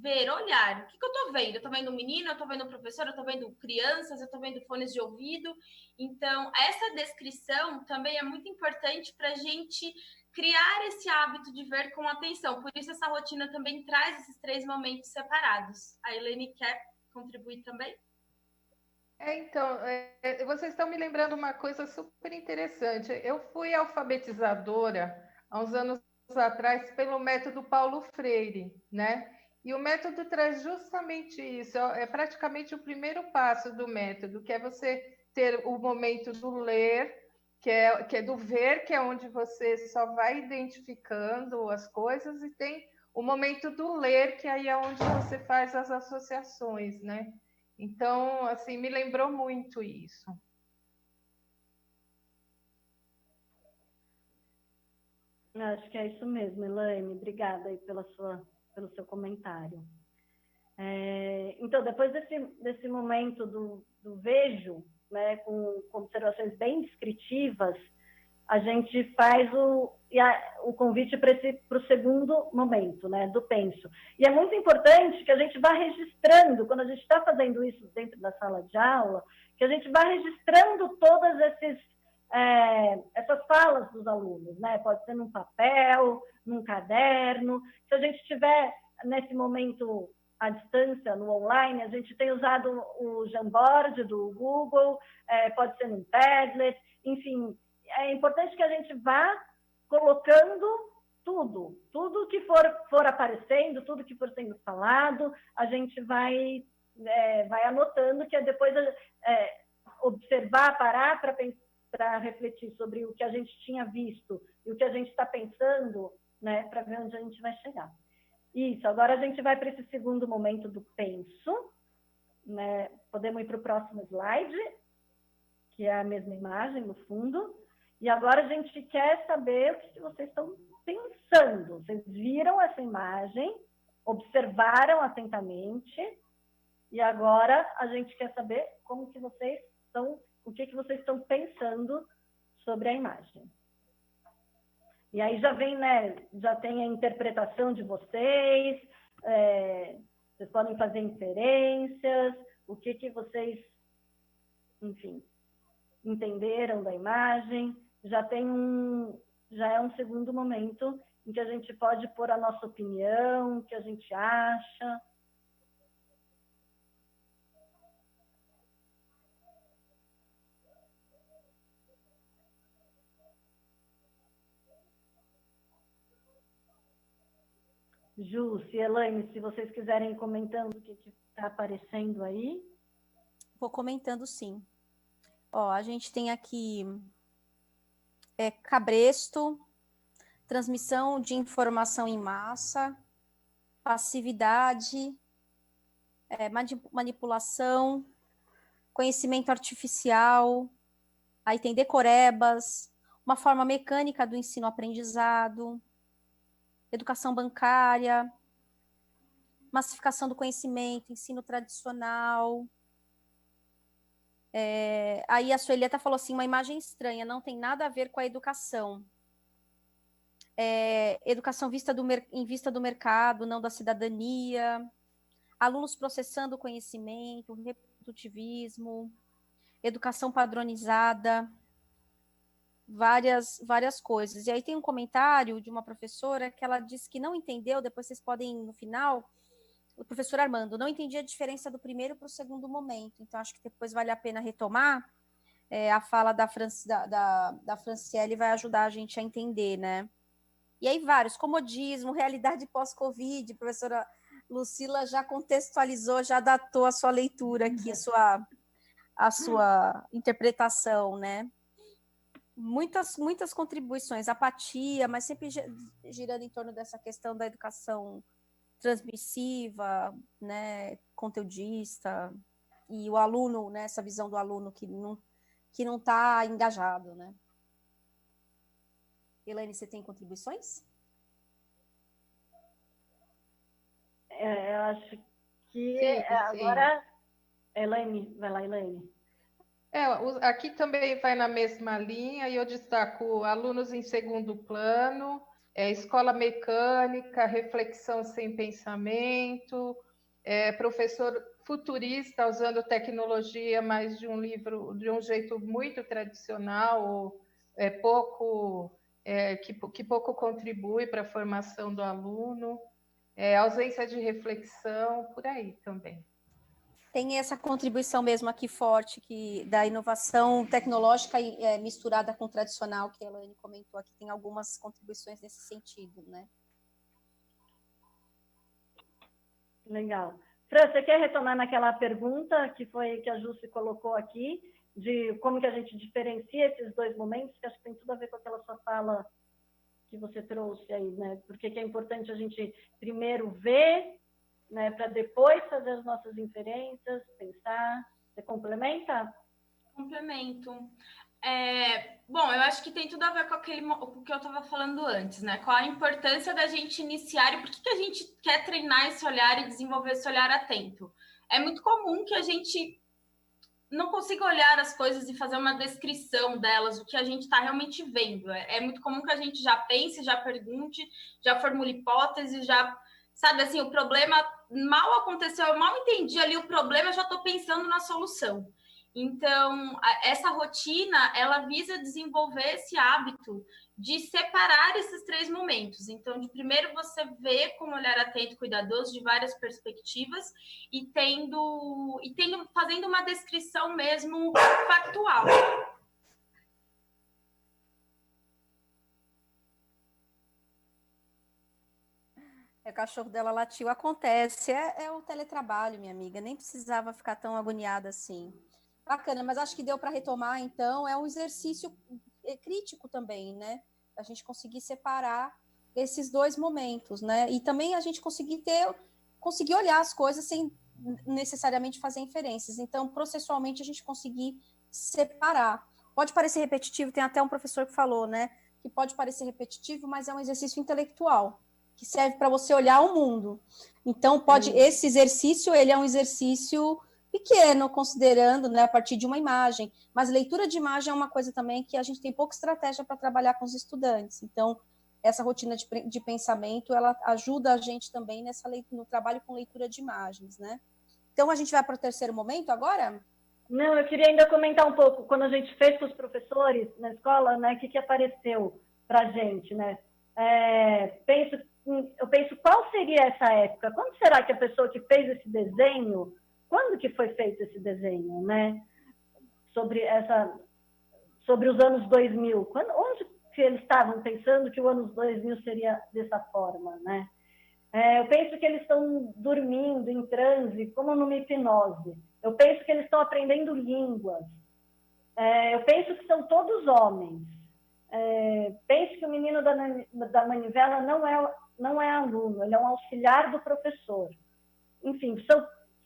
Speaker 3: ver, olhar, o que eu estou vendo? Eu estou vendo um menino, eu estou vendo um professor, eu estou vendo crianças, eu estou vendo fones de ouvido. Então, essa descrição também é muito importante para a gente criar esse hábito de ver com atenção. Por isso, essa rotina também traz esses 3 momentos separados. A Elaine quer contribuir também?
Speaker 1: Então, vocês estão me lembrando uma coisa super interessante. Eu fui alfabetizadora há uns anos atrás pelo método Paulo Freire, né? E o método traz justamente isso, é praticamente o primeiro passo do método, que é você ter o momento do ler, que é do ver, que é onde você só vai identificando as coisas, e tem o momento do ler, que aí é onde você faz as associações, né? Então, assim, me lembrou muito isso.
Speaker 2: Acho que é isso mesmo, Elaine. Obrigada aí pelo seu comentário. Então, depois desse momento do vejo, né, com observações bem descritivas, a gente faz o convite para o segundo momento, né, do penso. E é muito importante que a gente vá registrando, quando a gente está fazendo isso dentro da sala de aula, que a gente vá registrando todas essas falas dos alunos, né? Pode ser num papel, num caderno. Se a gente estiver nesse momento à distância, no online, a gente tem usado o Jamboard do Google, pode ser num Padlet, enfim. É importante que a gente vá colocando tudo que for aparecendo, tudo que for sendo falado, a gente vai anotando, que é depois observar, parar para refletir sobre o que a gente tinha visto e o que a gente está pensando, né, para ver onde a gente vai chegar. Isso, agora a gente vai para esse segundo momento do penso, né? Podemos ir para o próximo slide, que é a mesma imagem no fundo. E agora a gente quer saber o que vocês estão pensando. Vocês viram essa imagem, observaram atentamente, e agora a gente quer saber como que vocês estão, o que vocês estão pensando sobre a imagem. E aí já vem, né, já tem a interpretação de vocês, vocês podem fazer inferências, o que vocês, enfim, entenderam da imagem. Já é um segundo momento em que a gente pode pôr a nossa opinião, o que a gente acha. Ju, Elaine, se vocês quiserem ir comentando o que está aparecendo aí.
Speaker 4: Vou comentando, sim. Ó, a gente tem aqui cabresto, transmissão de informação em massa, passividade, manipulação, conhecimento artificial, aí tem decorebas, uma forma mecânica do ensino-aprendizado, educação bancária, massificação do conhecimento, ensino tradicional. Aí a Sueli até falou assim, uma imagem estranha, não tem nada a ver com a educação. Educação em vista do mercado, não da cidadania. Alunos processando conhecimento, reprodutivismo, educação padronizada, várias coisas. E aí tem um comentário de uma professora que ela disse que não entendeu, depois vocês podem, no final, o professor Armando, não entendi a diferença do primeiro para o segundo momento, então acho que depois vale a pena retomar. A fala da Franciele vai ajudar a gente a entender, né? E aí vários, comodismo, realidade pós-Covid, a professora Lucila já contextualizou, já datou a sua leitura aqui, a sua interpretação, né? Muitas contribuições, apatia, mas sempre girando em torno dessa questão da educação transmissiva, né, conteudista, e o aluno, né, essa visão do aluno que não está engajado, né? Elaine, você tem contribuições?
Speaker 2: Eu acho que
Speaker 1: sim.
Speaker 2: Agora, Elaine, vai lá, Elaine.
Speaker 1: Aqui também vai na mesma linha, e eu destaco alunos em segundo plano, escola mecânica, reflexão sem pensamento, professor futurista usando tecnologia, mas de um jeito muito tradicional, que pouco contribui para a formação do aluno, ausência de reflexão, por aí também.
Speaker 4: Tem essa contribuição mesmo aqui forte da inovação tecnológica misturada com o tradicional, que a Elaine comentou aqui, tem algumas contribuições nesse sentido, né?
Speaker 2: Legal. Fran, você quer retomar naquela pergunta que a Ju se colocou aqui, de como que a gente diferencia esses dois momentos, que acho que tem tudo a ver com aquela sua fala que você trouxe aí, né? Porque que é importante a gente primeiro ver, né, para depois fazer as nossas inferências, pensar. Você complementa?
Speaker 3: Complemento. Bom, eu acho que tem tudo a ver com o que eu estava falando antes, né? Qual a importância da gente iniciar e por que a gente quer treinar esse olhar e desenvolver esse olhar atento? É muito comum que a gente não consiga olhar as coisas e fazer uma descrição delas, o que a gente está realmente vendo. É muito comum que a gente já pense, já pergunte, já formule hipótese, já... Sabe, assim, o problema mal aconteceu, eu mal entendi ali o problema, eu já estou pensando na solução. Então, essa rotina, ela visa desenvolver esse hábito de separar esses 3 momentos. Então, de primeiro você vê com um olhar atento e cuidadoso de várias perspectivas e fazendo uma descrição mesmo factual.
Speaker 4: O cachorro dela latiu, acontece, é o teletrabalho, minha amiga, nem precisava ficar tão agoniada assim. Bacana, mas acho que deu para retomar, então, é um exercício crítico também, né? A gente conseguir separar esses 2 momentos, né? E também a gente conseguir olhar as coisas sem necessariamente fazer inferências. Então, processualmente, a gente conseguir separar. Pode parecer repetitivo, tem até um professor que falou, né? Que pode parecer repetitivo, mas é um exercício intelectual, que serve para você olhar o mundo. Então, esse exercício, ele é um exercício pequeno, considerando, né, a partir de uma imagem, mas leitura de imagem é uma coisa também que a gente tem pouca estratégia para trabalhar com os estudantes. Então, essa rotina de pensamento, ela ajuda a gente também no trabalho com leitura de imagens, né? Então, a gente vai para o 3º momento agora?
Speaker 2: Não, eu queria ainda comentar um pouco, quando a gente fez com os professores na escola, né, o que apareceu para a gente, né? Eu penso, qual seria essa época? Quando será que a pessoa que fez esse desenho, quando que foi feito esse desenho, né? Sobre os anos 2000. Onde que eles estavam pensando que o anos 2000 seria dessa forma, né? Eu penso que eles estão dormindo em transe, como numa hipnose. Eu penso que eles estão aprendendo línguas. Eu penso que são todos homens. Penso que o menino da manivela não é aluno, ele é um auxiliar do professor. Enfim,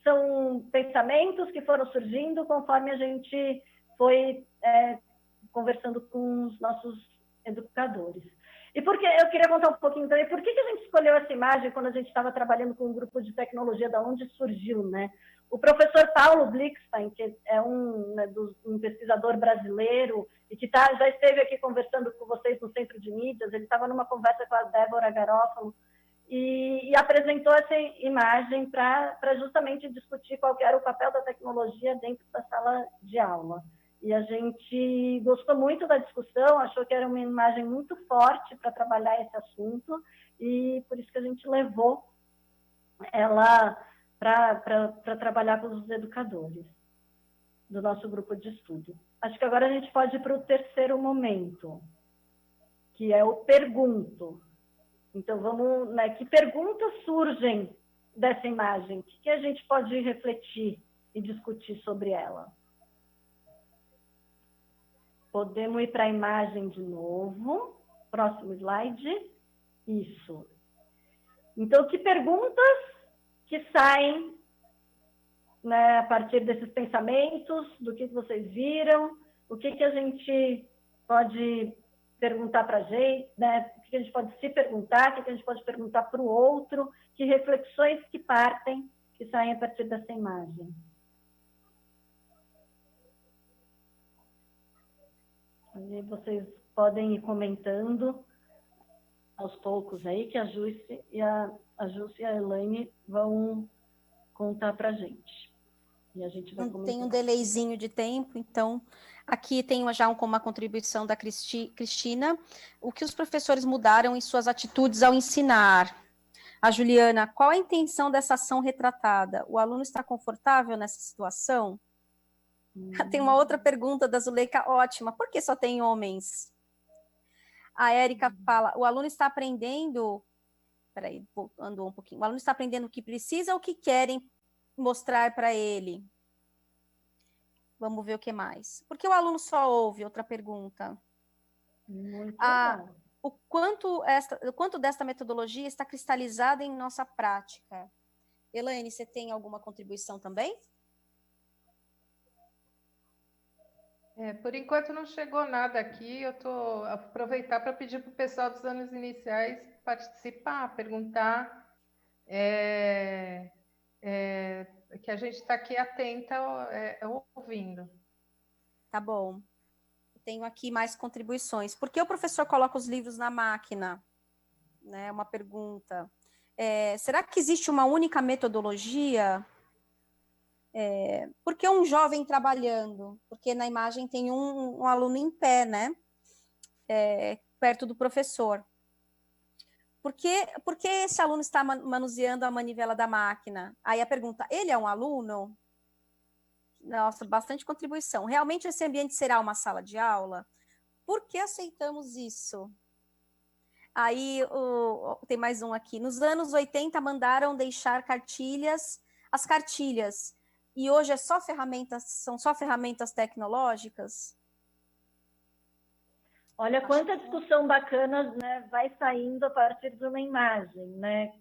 Speaker 2: são pensamentos que foram surgindo conforme a gente foi conversando com os nossos educadores. E porque eu queria contar um pouquinho também, por que a gente escolheu essa imagem quando a gente estava trabalhando com um grupo de tecnologia, da onde surgiu, né? O professor Paulo Blickstein, que é um pesquisador brasileiro e que já esteve aqui conversando com vocês no Centro de Mídias, ele estava numa conversa com a Débora Garófalo e apresentou essa imagem para justamente discutir qual era o papel da tecnologia dentro da sala de aula. E a gente gostou muito da discussão, achou que era uma imagem muito forte para trabalhar esse assunto, e por isso que a gente levou ela para trabalhar com os educadores do nosso grupo de estudo. Acho que agora a gente pode ir para o 3º momento, que é o pergunto. Então, vamos, né, que perguntas surgem dessa imagem? O que a gente pode refletir e discutir sobre ela? Podemos ir para a imagem de novo. Próximo slide. Isso. Então, que perguntas que saem, né, a partir desses pensamentos, do que vocês viram, o que a gente pode perguntar para a gente, né? O que a gente pode se perguntar, o que a gente pode perguntar para o outro, que reflexões que saem a partir dessa imagem. E vocês podem ir comentando aos poucos aí, que a Jússia e a Elaine vão contar para a gente. E a gente vai comentar.
Speaker 4: Tem um delayzinho de tempo, então aqui tem já uma contribuição da Cristina. O que os professores mudaram em suas atitudes ao ensinar? A Juliana, qual a intenção dessa ação retratada? O aluno está confortável nessa situação? Tem uma outra pergunta da Zuleika, ótima. Por que só tem homens? A Érica fala, o aluno está aprendendo... Peraí, voltando um pouquinho. O aluno está aprendendo o que precisa ou o que querem mostrar para ele? Vamos ver o que mais. Por que o aluno só ouve? Outra pergunta.
Speaker 2: Muito bom.
Speaker 4: O quanto desta metodologia está cristalizada em nossa prática? Elaine, você tem alguma contribuição também?
Speaker 1: Por enquanto não chegou nada aqui, eu estou aproveitar para pedir para o pessoal dos anos iniciais participar, perguntar, é, é, que a gente está aqui atenta, ouvindo.
Speaker 4: Tá bom. Tenho aqui mais contribuições. Por que o professor coloca os livros na máquina? Né, uma pergunta. Será que existe uma única metodologia? Por que um jovem trabalhando? Porque na imagem tem um aluno em pé, né? Perto do professor. Por que esse aluno está manuseando a manivela da máquina? Aí a pergunta, ele é um aluno? Nossa, bastante contribuição. Realmente esse ambiente será uma sala de aula? Por que aceitamos isso? Aí tem mais um aqui. Nos anos 80 mandaram deixar as cartilhas, e hoje são só ferramentas tecnológicas?
Speaker 2: Olha quanta discussão bacana, né, vai saindo a partir de uma imagem, né?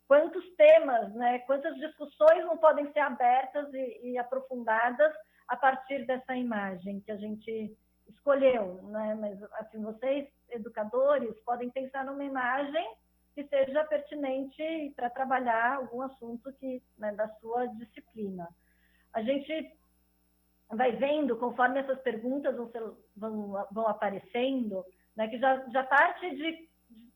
Speaker 2: Quantos temas, né, quantas discussões não podem ser abertas e aprofundadas a partir dessa imagem que a gente escolheu, né? Mas assim, vocês, educadores, podem pensar numa imagem que seja pertinente para trabalhar algum assunto né, da sua disciplina. A gente vai vendo, conforme essas perguntas vão aparecendo, né, que já parte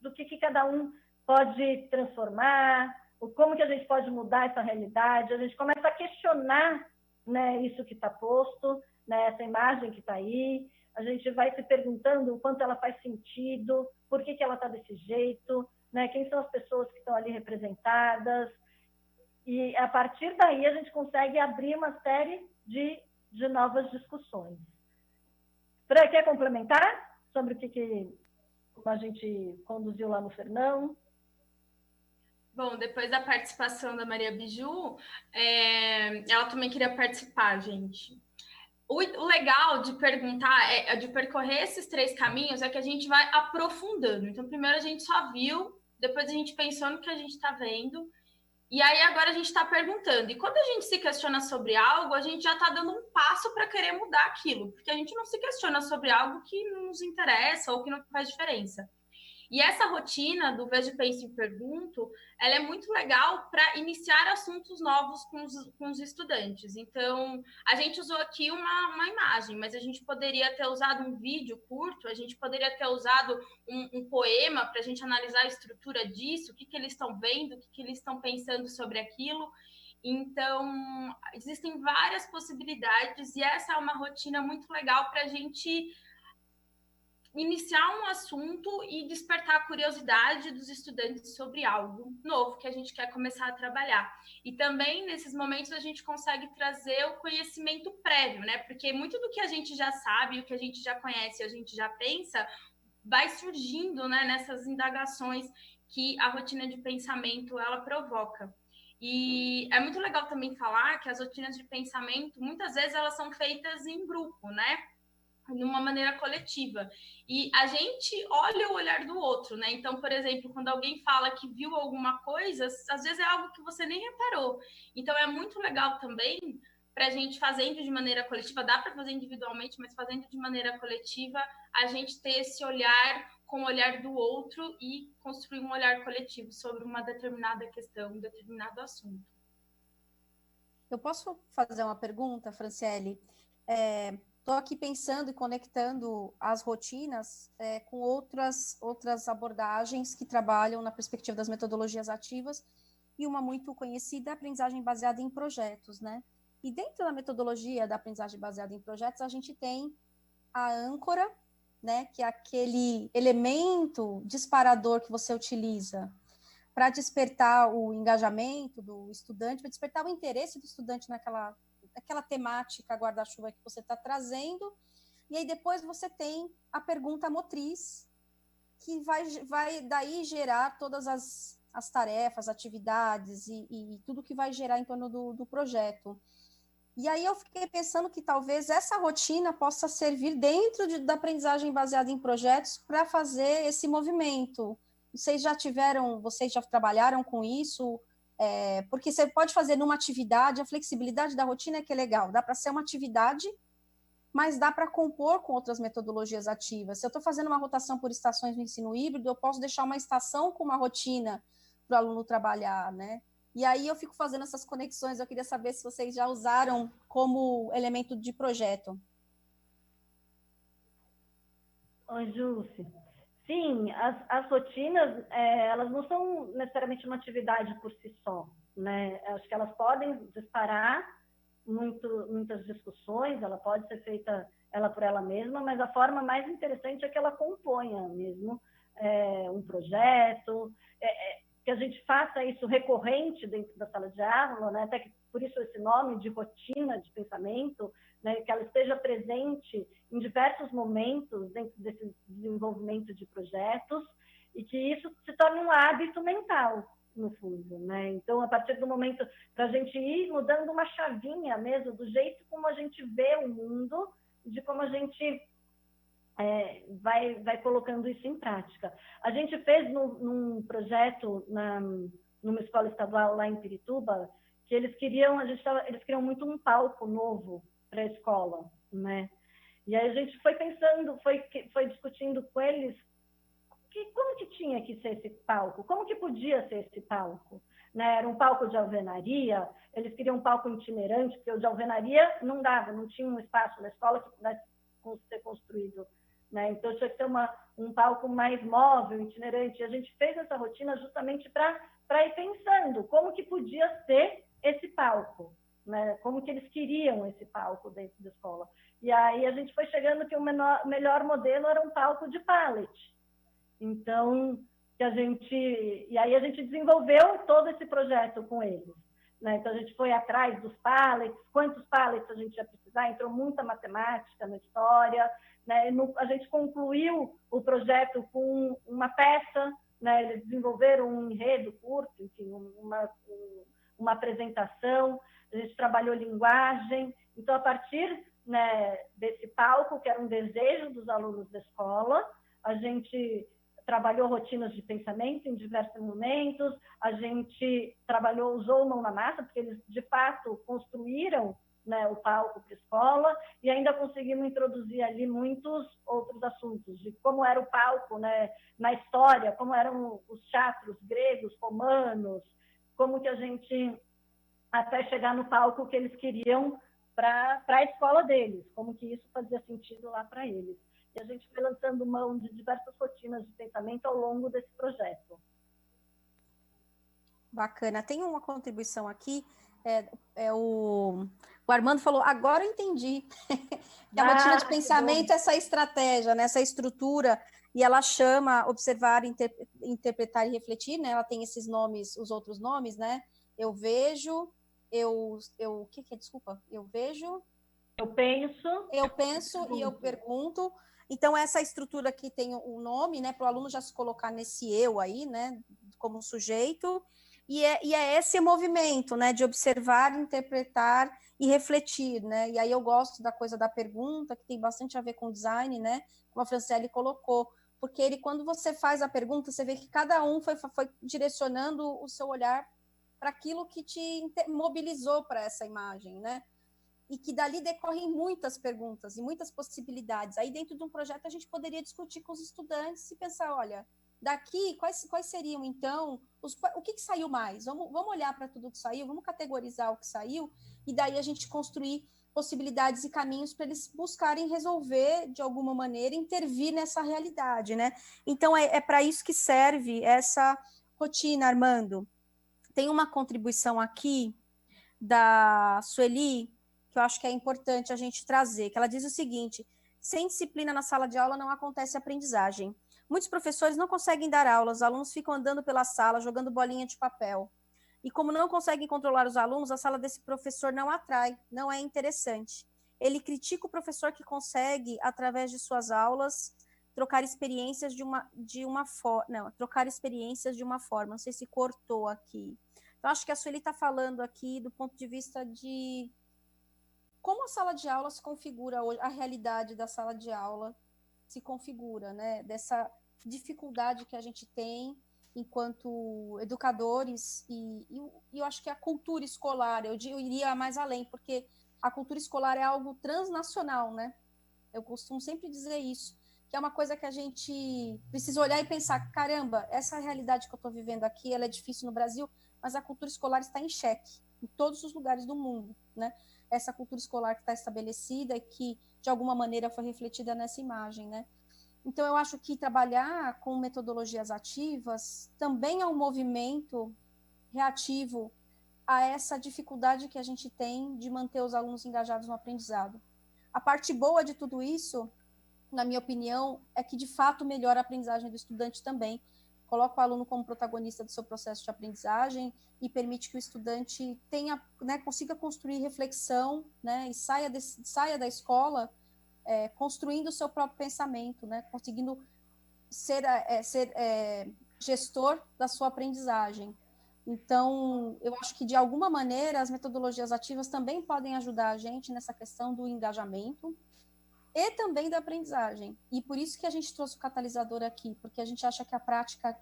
Speaker 2: do que cada um pode transformar, como que a gente pode mudar essa realidade, a gente começa a questionar, né, isso que está posto, né, essa imagem que está aí, a gente vai se perguntando o quanto ela faz sentido, por que ela está desse jeito, né, quem são as pessoas que estão ali representadas, e a partir daí a gente consegue abrir uma série de novas discussões. Fran, quer complementar sobre como a gente conduziu lá no Fernão?
Speaker 3: Bom, depois da participação da Maria Biju, ela também queria participar, gente. O legal de perguntar, de percorrer esses 3 caminhos, é que a gente vai aprofundando. Então, primeiro a gente só viu, depois a gente pensou no que a gente está vendo, e aí agora a gente está perguntando. E quando a gente se questiona sobre algo, a gente já está dando um passo para querer mudar aquilo, porque a gente não se questiona sobre algo que não nos interessa ou que não faz diferença. E essa rotina do Vejo, Penso e Pergunto, ela é muito legal para iniciar assuntos novos com os estudantes. Então, a gente usou aqui uma imagem, mas a gente poderia ter usado um vídeo curto, a gente poderia ter usado um poema para a gente analisar a estrutura disso, o que eles estão vendo, o que eles estão pensando sobre aquilo. Então, existem várias possibilidades e essa é uma rotina muito legal para a gente iniciar um assunto e despertar a curiosidade dos estudantes sobre algo novo que a gente quer começar a trabalhar. E também, nesses momentos, a gente consegue trazer o conhecimento prévio, né? Porque muito do que a gente já sabe, o que a gente já conhece, a gente já pensa, vai surgindo, né, nessas indagações que a rotina de pensamento, ela provoca. E é muito legal também falar que as rotinas de pensamento, muitas vezes, elas são feitas em grupo, né? De uma maneira coletiva. E a gente olha o olhar do outro, né? Então, por exemplo, quando alguém fala que viu alguma coisa, às vezes é algo que você nem reparou. Então, é muito legal também para a gente fazendo de maneira coletiva, dá para fazer individualmente, mas fazendo de maneira coletiva, a gente ter esse olhar com o olhar do outro e construir um olhar coletivo sobre uma determinada questão, um determinado assunto.
Speaker 4: Eu posso fazer uma pergunta, Franciele? Estou aqui pensando e conectando as rotinas com outras abordagens que trabalham na perspectiva das metodologias ativas, e uma muito conhecida é a aprendizagem baseada em projetos, né? E dentro da metodologia da aprendizagem baseada em projetos, a gente tem a âncora, né, que é aquele elemento disparador que você utiliza para despertar o engajamento do estudante, para despertar o interesse do estudante naquela temática guarda-chuva que você está trazendo, e aí depois você tem a pergunta motriz, que vai daí gerar todas as tarefas, atividades e tudo que vai gerar em torno do projeto. E aí eu fiquei pensando que talvez essa rotina possa servir dentro da aprendizagem baseada em projetos para fazer esse movimento. Vocês já trabalharam com isso? Porque você pode fazer numa atividade, a flexibilidade da rotina é que é legal, dá para ser uma atividade mas dá para compor com outras metodologias ativas. Se eu estou fazendo uma rotação por estações no ensino híbrido, eu posso deixar uma estação com uma rotina para o aluno trabalhar, né? E aí eu fico fazendo essas conexões, eu queria saber se vocês já usaram como elemento de projeto.
Speaker 2: Oi, Jússi. Sim, as rotinas, elas não são necessariamente uma atividade por si só, né? Acho que elas podem disparar muitas discussões, ela pode ser feita ela por ela mesma, mas a forma mais interessante é que ela componha mesmo um projeto, que a gente faça isso recorrente dentro da sala de aula, né? Até que por isso esse nome de rotina de pensamento, né? Que ela esteja presente em diversos momentos dentro desse desenvolvimento de projetos e que isso se torne um hábito mental, no fundo, né? Então, a partir do momento para a gente ir mudando uma chavinha mesmo, do jeito como a gente vê o mundo, de como a gente vai colocando isso em prática. A gente fez num projeto numa escola estadual lá em Pirituba, que eles queriam muito um palco novo para a escola, né? E aí a gente foi pensando, foi discutindo com eles como que tinha que ser esse palco, como que podia ser esse palco, né? Era um palco de alvenaria, eles queriam um palco itinerante, porque o de alvenaria não dava, não tinha um espaço na escola que pudesse ser construído, né? Então tinha que ter um palco mais móvel, itinerante. E a gente fez essa rotina justamente para ir pensando como que podia ser esse palco, né? Como que eles queriam esse palco dentro da escola. E aí a gente foi chegando que o melhor modelo era um palco de pallet. Então, e aí a gente desenvolveu todo esse projeto com eles, né? Então a gente foi atrás dos pallets, quantos pallets a gente ia precisar, entrou muita matemática na história, né? A gente concluiu o projeto com uma peça, né? Eles desenvolveram um enredo curto, enfim, uma apresentação, a gente trabalhou linguagem. Então, a partir, né, desse palco, que era um desejo dos alunos da escola, a gente trabalhou rotinas de pensamento em diversos momentos, a gente usou mão na massa, porque eles, de fato, construíram, né, o palco para a escola, e ainda conseguimos introduzir ali muitos outros assuntos, de como era o palco, né, na história, como eram os teatros gregos, romanos, como que a gente, até chegar no palco que eles queriam para a escola deles, como que isso fazia sentido lá para eles. E a gente foi lançando mão de diversas rotinas de pensamento ao longo desse projeto.
Speaker 4: Bacana. Tem uma contribuição aqui, o Armando falou, agora eu entendi que a rotina de pensamento é essa estratégia, né, essa estrutura, e ela chama observar, interpretar e refletir, né, ela tem esses nomes, os outros nomes, né, eu vejo, o que é, desculpa, eu vejo...
Speaker 2: Eu penso
Speaker 4: e eu pergunto. Então, essa estrutura aqui tem o nome, né, para o aluno já se colocar nesse eu aí, né, como sujeito, e é esse movimento, né, de observar, interpretar e refletir, né, e aí eu gosto da coisa da pergunta, que tem bastante a ver com design, né, como a Franciele colocou, porque quando você faz a pergunta, você vê que cada um foi direcionando o seu olhar para aquilo que te mobilizou para essa imagem, né, e que dali decorrem muitas perguntas e muitas possibilidades. Aí dentro de um projeto a gente poderia discutir com os estudantes e pensar, olha, daqui quais seriam então, o que saiu mais? Vamos olhar para tudo que saiu, vamos categorizar o que saiu e daí a gente construir possibilidades e caminhos para eles buscarem resolver de alguma maneira, intervir nessa realidade, né? Então é para isso que serve essa rotina, Armando. Tem uma contribuição aqui da Sueli, que eu acho que é importante a gente trazer, que ela diz o seguinte: sem disciplina na sala de aula não acontece aprendizagem. Muitos professores não conseguem dar aulas, os alunos ficam andando pela sala, jogando bolinha de papel. E como não conseguem controlar os alunos, a sala desse professor não atrai, não é interessante. Ele critica o professor que consegue, através de suas aulas, trocar experiências de uma forma. Trocar experiências de uma forma. Não sei se cortou aqui. Então, acho que a Sueli está falando aqui do ponto de vista de como a sala de aula se configura hoje, a realidade da sala de aula se configura, né? Dessa dificuldade que a gente tem enquanto educadores e eu acho que a cultura escolar, eu iria mais além, porque a cultura escolar é algo transnacional, né? Eu costumo sempre dizer isso, que é uma coisa que a gente precisa olhar e pensar, caramba, essa realidade que eu estou vivendo aqui, ela é difícil no Brasil, mas a cultura escolar está em xeque em todos os lugares do mundo, né? Essa cultura escolar que está estabelecida e que, de alguma maneira, foi refletida nessa imagem, né? Então, eu acho que trabalhar com metodologias ativas também é um movimento reativo a essa dificuldade que a gente tem de manter os alunos engajados no aprendizado. A parte boa de tudo isso, na minha opinião, é que de fato melhora a aprendizagem do estudante também. Coloca o aluno como protagonista do seu processo de aprendizagem e permite que o estudante tenha, né, consiga construir reflexão, né, e saia da escola construindo o seu próprio pensamento, né, conseguindo ser gestor da sua aprendizagem. Então, eu acho que, de alguma maneira, as metodologias ativas também podem ajudar a gente nessa questão do engajamento e também da aprendizagem. E por isso que a gente trouxe o catalisador aqui, porque a gente acha que a prática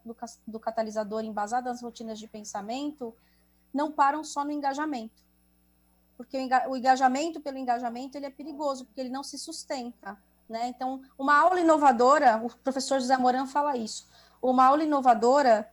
Speaker 4: do catalisador embasada nas rotinas de pensamento não param só no engajamento. Porque o engajamento pelo engajamento ele é perigoso, porque ele não se sustenta, né? Então, uma aula inovadora, o professor José Moran fala isso, uma aula inovadora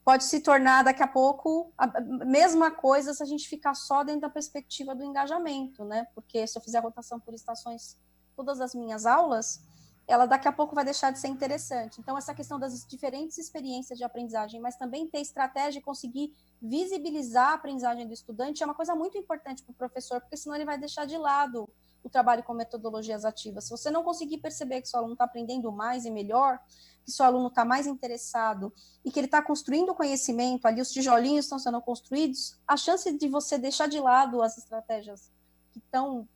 Speaker 4: pode se tornar, daqui a pouco, a mesma coisa se a gente ficar só dentro da perspectiva do engajamento, né? Porque se eu fizer a rotação por estações, todas as minhas aulas, ela daqui a pouco vai deixar de ser interessante. Então, essa questão das diferentes experiências de aprendizagem, mas também ter estratégia e conseguir visibilizar a aprendizagem do estudante é uma coisa muito importante para o professor, porque senão ele vai deixar de lado o trabalho com metodologias ativas. Se você não conseguir perceber que seu aluno está aprendendo mais e melhor, que seu aluno está mais interessado e que ele está construindo conhecimento, ali os tijolinhos estão sendo construídos, a chance de você deixar de lado as estratégias que estão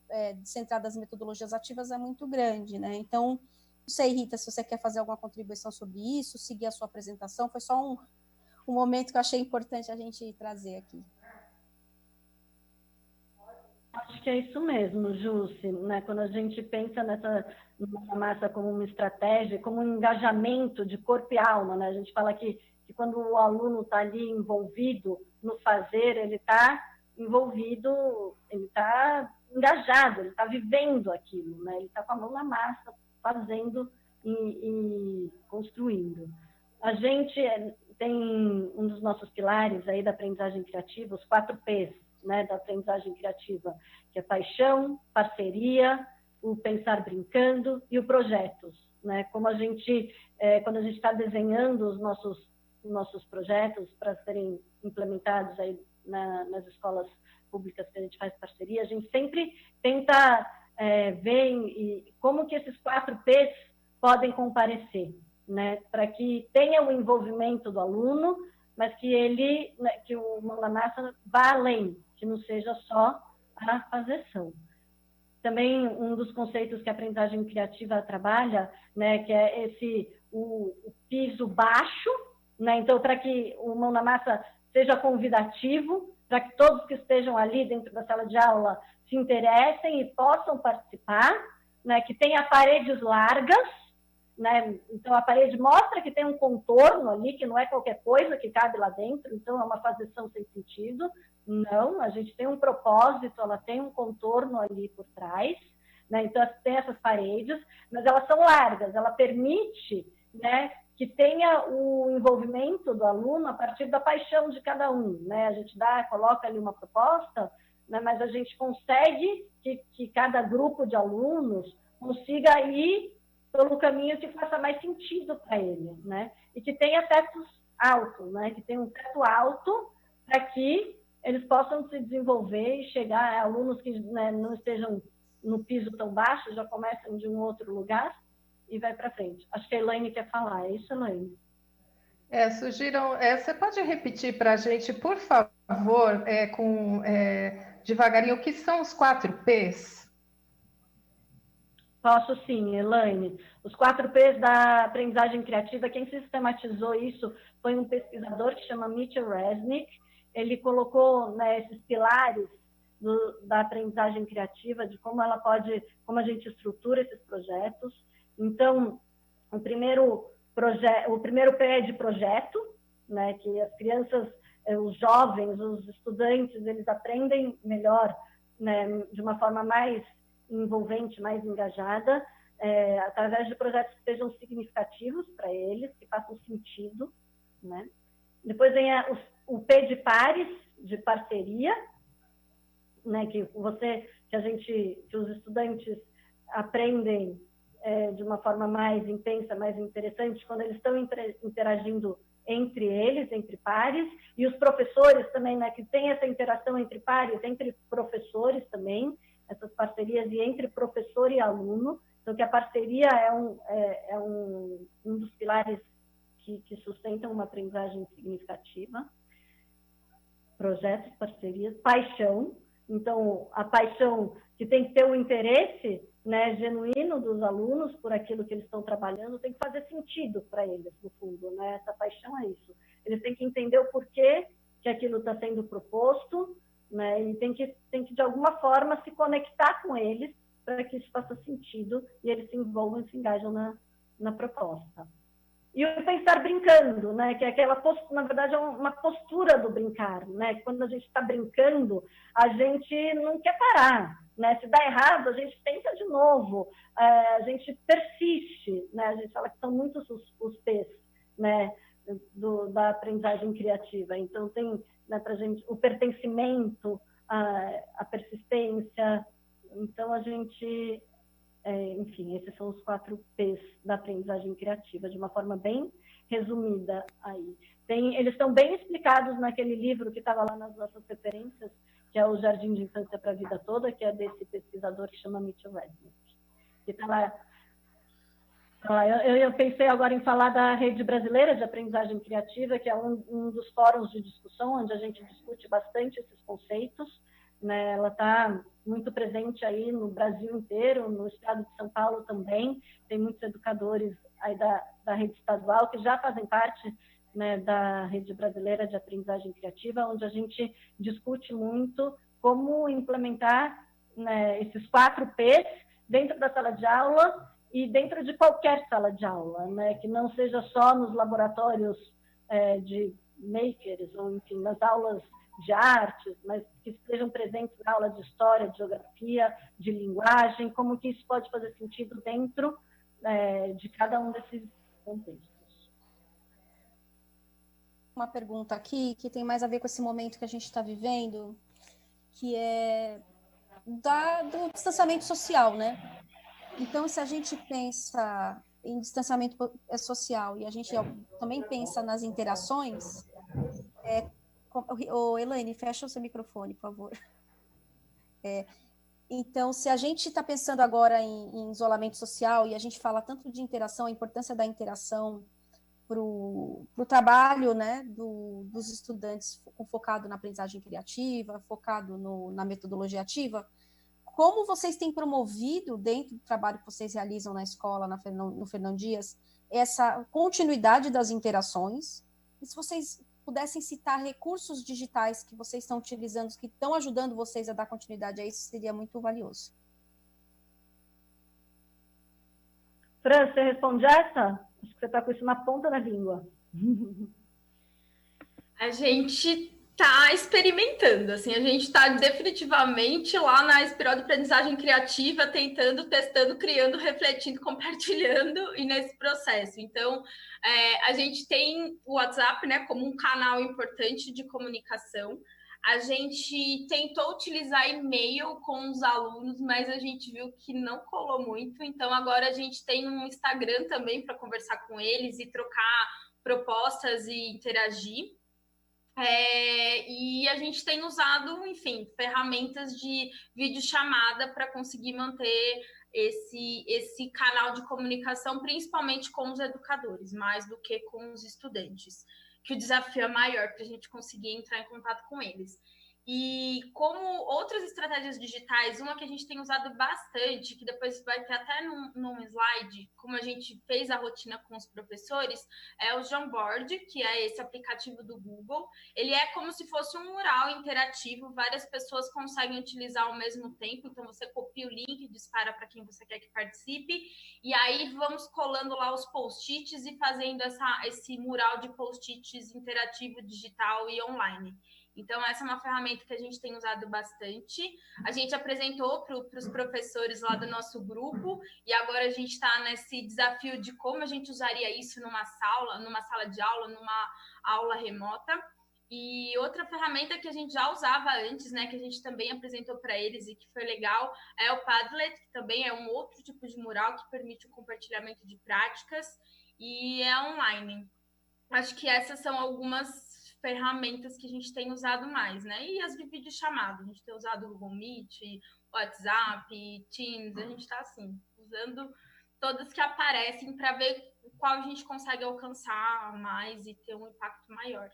Speaker 4: centradas em metodologias ativas é muito grande, né? Então, não sei, Rita, se você quer fazer alguma contribuição sobre isso, seguir a sua apresentação, foi só um momento que eu achei importante a gente trazer aqui.
Speaker 2: Acho que é isso mesmo, Jússi, né? Quando a gente pensa nessa massa como uma estratégia, como um engajamento de corpo e alma, né? A gente fala que quando o aluno está ali envolvido no fazer, ele está envolvido, ele está engajado, ele está vivendo aquilo, né? Ele está com a mão na massa, fazendo e construindo. A gente tem um dos nossos pilares aí da aprendizagem criativa, os 4 P's, né, da aprendizagem criativa, que é paixão, parceria, o pensar brincando e o projetos, né? Como a gente, quando a gente está desenhando os nossos projetos para serem implementados aí nas escolas públicas que a gente faz parceria, a gente sempre tenta ver como que esses 4 P's podem comparecer, né? Para que tenha o envolvimento do aluno, mas que ele, né, que o mão na massa vá além, que não seja só a fazeção. Também um dos conceitos que a aprendizagem criativa trabalha, né, que é o piso baixo, né? Então, para que o mão na massa seja convidativo, para que todos que estejam ali dentro da sala de aula se interessem e possam participar, né? Que tenha paredes largas, né? Então, a parede mostra que tem um contorno ali, que não é qualquer coisa que cabe lá dentro, então é uma fazeção sem sentido. Não, a gente tem um propósito, ela tem um contorno ali por trás, né? Então, tem essas paredes, mas elas são largas, ela permite, né, que tenha o envolvimento do aluno a partir da paixão de cada um, né? A gente coloca ali uma proposta, né, mas a gente consegue que cada grupo de alunos consiga ir pelo caminho que faça mais sentido para ele, né? E que tenha tetos altos, né? Que tenha um teto alto para que eles possam se desenvolver e chegar a alunos que, né, não estejam no piso tão baixo, já começam de um outro lugar e vai para frente. Acho que a Elaine quer falar. É isso, Elaine?
Speaker 1: Surgiram... você pode repetir para a gente, por favor, devagarinho, o que são os 4 P's?
Speaker 2: Posso sim, Elaine. Os 4 P's da aprendizagem criativa, quem sistematizou isso foi um pesquisador que chama Mitchell Resnick. Ele colocou, né, esses pilares da aprendizagem criativa, de como a gente estrutura esses projetos. Então, o primeiro P é de projeto, né, que as crianças, os jovens, os estudantes, eles aprendem melhor né, de uma forma mais envolvente, mais engajada, através de projetos que sejam significativos para eles, que façam sentido, né? Depois vem o P de pares, de parceria, né, que os estudantes aprendem de uma forma mais intensa, mais interessante, quando eles estão interagindo entre eles, entre pares, e os professores também, né, que tem essa interação entre pares, entre professores também, essas parcerias, e entre professor e aluno. Então, que a parceria é um dos pilares que sustentam uma aprendizagem significativa. Projetos, parcerias, paixão. Então, a paixão que tem que ter o interesse, né, genuíno dos alunos por aquilo que eles estão trabalhando, tem que fazer sentido para eles, no fundo, né? Essa paixão é isso. Eles têm que entender o porquê que aquilo está sendo proposto, né? E tem que, de alguma forma, se conectar com eles para que isso faça sentido e eles se envolvam e se engajam na proposta. E o pensar brincando, né? Que é aquela postura, na verdade, é uma postura do brincar, né? Quando a gente está brincando, a gente não quer parar, né? Se dá errado, a gente tenta de novo, a gente persiste, né? A gente fala que são muitos os P's, né? Da aprendizagem criativa. Então, tem, né, para a gente o pertencimento, a persistência. Então, a gente... enfim, esses são os 4 P's da aprendizagem criativa, de uma forma bem resumida aí. Eles estão bem explicados naquele livro que estava lá nas nossas referências, que é o Jardim de Infância para a Vida Toda, que é desse pesquisador que chama Mitchell Resnick. Que está lá. Eu pensei agora em falar da Rede Brasileira de Aprendizagem Criativa, que é um dos fóruns de discussão, onde a gente discute bastante esses conceitos, né? Ela está muito presente aí no Brasil inteiro, no estado de São Paulo também. Tem muitos educadores aí da rede estadual que já fazem parte, né, da Rede Brasileira de Aprendizagem Criativa, onde a gente discute muito como implementar, né, esses 4 P's dentro da sala de aula e dentro de qualquer sala de aula, né, que não seja só nos laboratórios de makers, ou enfim, nas aulas de artes, mas que estejam presentes na aula de história, de geografia, de linguagem, como que isso pode fazer sentido dentro de cada um desses contextos.
Speaker 4: Uma pergunta aqui que tem mais a ver com esse momento que a gente está vivendo, que é do distanciamento social, né? Então, se a gente pensa em distanciamento social e a gente também pensa nas interações, Elaine, fecha o seu microfone, por favor. Então, se a gente está pensando agora em isolamento social e a gente fala tanto de interação, a importância da interação para o trabalho, né, dos estudantes focado na aprendizagem criativa, focado na metodologia ativa, como vocês têm promovido, dentro do trabalho que vocês realizam na escola, no Fernão Dias, essa continuidade das interações? E se vocês pudessem citar recursos digitais que vocês estão utilizando, que estão ajudando vocês a dar continuidade a isso, seria muito valioso.
Speaker 2: Fran, você responde essa? Acho que você está com isso na ponta da língua.
Speaker 3: A gente está experimentando, assim, a gente está definitivamente lá na espiral de aprendizagem criativa, tentando, testando, criando, refletindo, compartilhando e nesse processo. Então, a gente tem o WhatsApp, né, como um canal importante de comunicação. A gente tentou utilizar e-mail com os alunos, mas a gente viu que não colou muito. Então, agora a gente tem um Instagram também para conversar com eles e trocar propostas e interagir. E a gente tem usado, enfim, ferramentas de videochamada para conseguir manter esse canal de comunicação, principalmente com os educadores, mais do que com os estudantes, que o desafio é maior para a gente conseguir entrar em contato com eles. E como outras estratégias digitais, uma que a gente tem usado bastante, que depois vai ter até num slide, como a gente fez a rotina com os professores, é o Jamboard, que é esse aplicativo do Google. Ele é como se fosse um mural interativo, várias pessoas conseguem utilizar ao mesmo tempo, então você copia o link, dispara para quem você quer que participe, e aí vamos colando lá os post-its e fazendo esse mural de post-its interativo, digital e online. Então, essa é uma ferramenta que a gente tem usado bastante. A gente apresentou para os professores lá do nosso grupo e agora a gente está nesse desafio de como a gente usaria isso numa sala de aula, numa aula remota. E outra ferramenta que a gente já usava antes, né, que a gente também apresentou para eles e que foi legal, é o Padlet, que também é um outro tipo de mural que permite o compartilhamento de práticas e é online. Acho que essas são algumas ferramentas que a gente tem usado mais, né? E as de videochamada, a gente tem usado o Google Meet, WhatsApp, Teams, a gente está assim, usando todas que aparecem para ver qual a gente consegue alcançar mais e ter um impacto maior.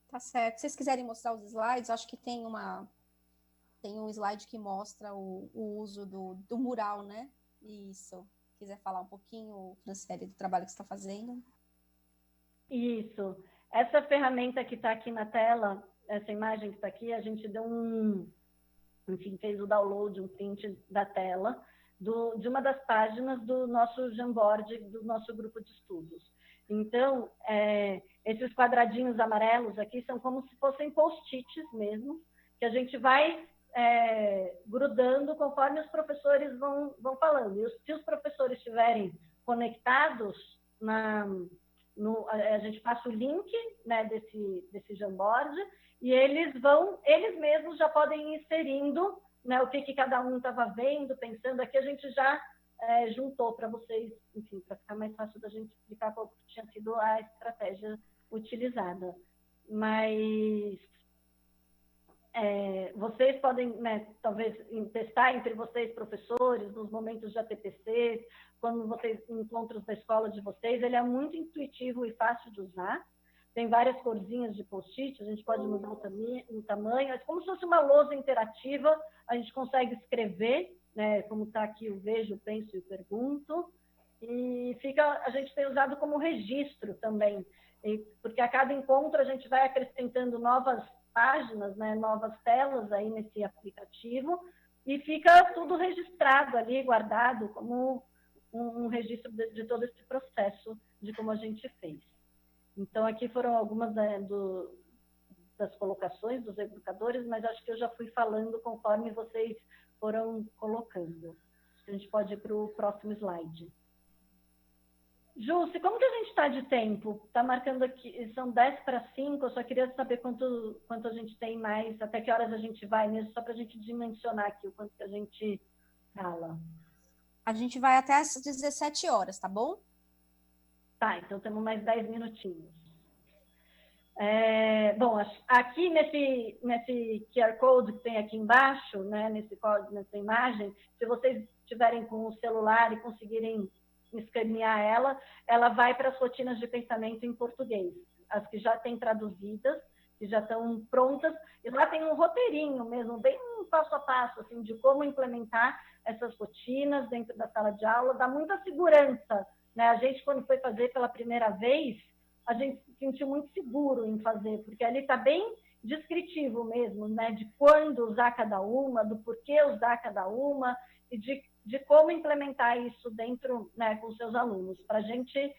Speaker 4: Tá certo. Se vocês quiserem mostrar os slides, acho que tem um slide que mostra o uso do mural, né? Isso. Quiser falar um pouquinho, Franciele, do trabalho que você está fazendo?
Speaker 2: Isso. Essa ferramenta que está aqui na tela, essa imagem que está aqui, a gente deu fez o download, um print da tela, de uma das páginas do nosso Jamboard, do nosso grupo de estudos. Então, esses quadradinhos amarelos aqui são como se fossem post-its mesmo, que a gente vai grudando conforme os professores vão falando. E se os professores estiverem conectados, a gente passa o link, né, desse Jamboard, e eles mesmos já podem ir inserindo, né, o que cada um estava vendo, pensando. Aqui a gente já juntou para vocês, enfim, para ficar mais fácil da gente explicar qual tinha sido a estratégia utilizada. Mas vocês podem, né, talvez testar entre vocês, professores, nos momentos de ATPC, quando vocês encontram da escola de vocês. Ele é muito intuitivo e fácil de usar. Tem várias corzinhas de post-it, a gente pode mudar o tamanho. É como se fosse uma lousa interativa, a gente consegue escrever, né, como está aqui, eu vejo, penso e pergunto. E a gente tem usado como registro também, porque a cada encontro a gente vai acrescentando novas páginas, né, novas telas aí nesse aplicativo, e fica tudo registrado ali, guardado, como um registro de todo esse processo de como a gente fez. Então, aqui foram algumas das colocações dos educadores, mas acho que eu já fui falando conforme vocês foram colocando. A gente pode ir para o próximo slide. Jússi, como que a gente está de tempo? Está marcando aqui, são 10:05, eu só queria saber quanto a gente tem mais, até que horas a gente vai mesmo, só para a gente dimensionar aqui o quanto que a gente fala.
Speaker 4: A gente vai até às 17 horas, tá bom?
Speaker 2: Tá, então temos mais 10 minutinhos. Bom, aqui nesse QR Code que tem aqui embaixo, né, nesse código, nessa imagem, se vocês estiverem com o celular e conseguirem escanear ela vai para as rotinas de pensamento em português, as que já têm traduzidas, que já estão prontas, e lá tem um roteirinho mesmo, bem passo a passo, assim, de como implementar essas rotinas dentro da sala de aula. Dá muita segurança, né? A gente, quando foi fazer pela primeira vez, a gente se sentiu muito seguro em fazer, porque ali está bem descritivo mesmo, né? De quando usar cada uma, do porquê usar cada uma, e de como implementar isso dentro, né, com os seus alunos. A gente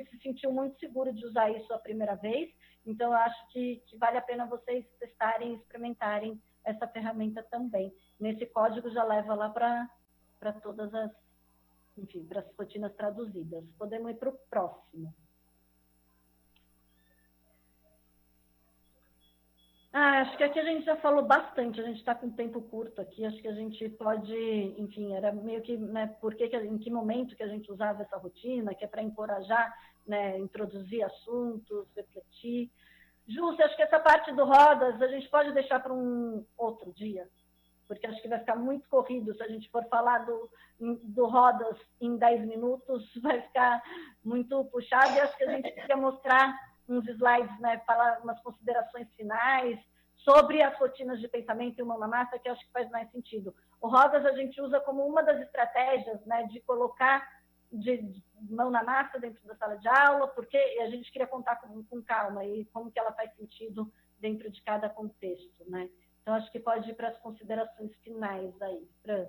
Speaker 2: se sentiu muito seguro de usar isso a primeira vez, então eu acho que vale a pena vocês testarem e experimentarem essa ferramenta também. Nesse código já leva lá para todas as, enfim, para as rotinas traduzidas. Podemos ir para o próximo. Acho que aqui a gente já falou bastante, a gente está com tempo curto aqui, acho que a gente pode, enfim, era meio que, né, em que momento que a gente usava essa rotina, que é para encorajar, né, introduzir assuntos, refletir. Jússi, acho que essa parte do Rodas a gente pode deixar para um outro dia, porque acho que vai ficar muito corrido se a gente for falar do Rodas em 10 minutos, vai ficar muito puxado, e acho que a gente queria mostrar uns slides, né, falar umas considerações finais sobre as rotinas de pensamento em mão na massa, que eu acho que faz mais sentido. O Rodas a gente usa como uma das estratégias, né, de colocar de mão na massa dentro da sala de aula, porque a gente queria contar com calma e como que ela faz sentido dentro de cada contexto, né? Então, acho que pode ir para as considerações finais aí, Fran.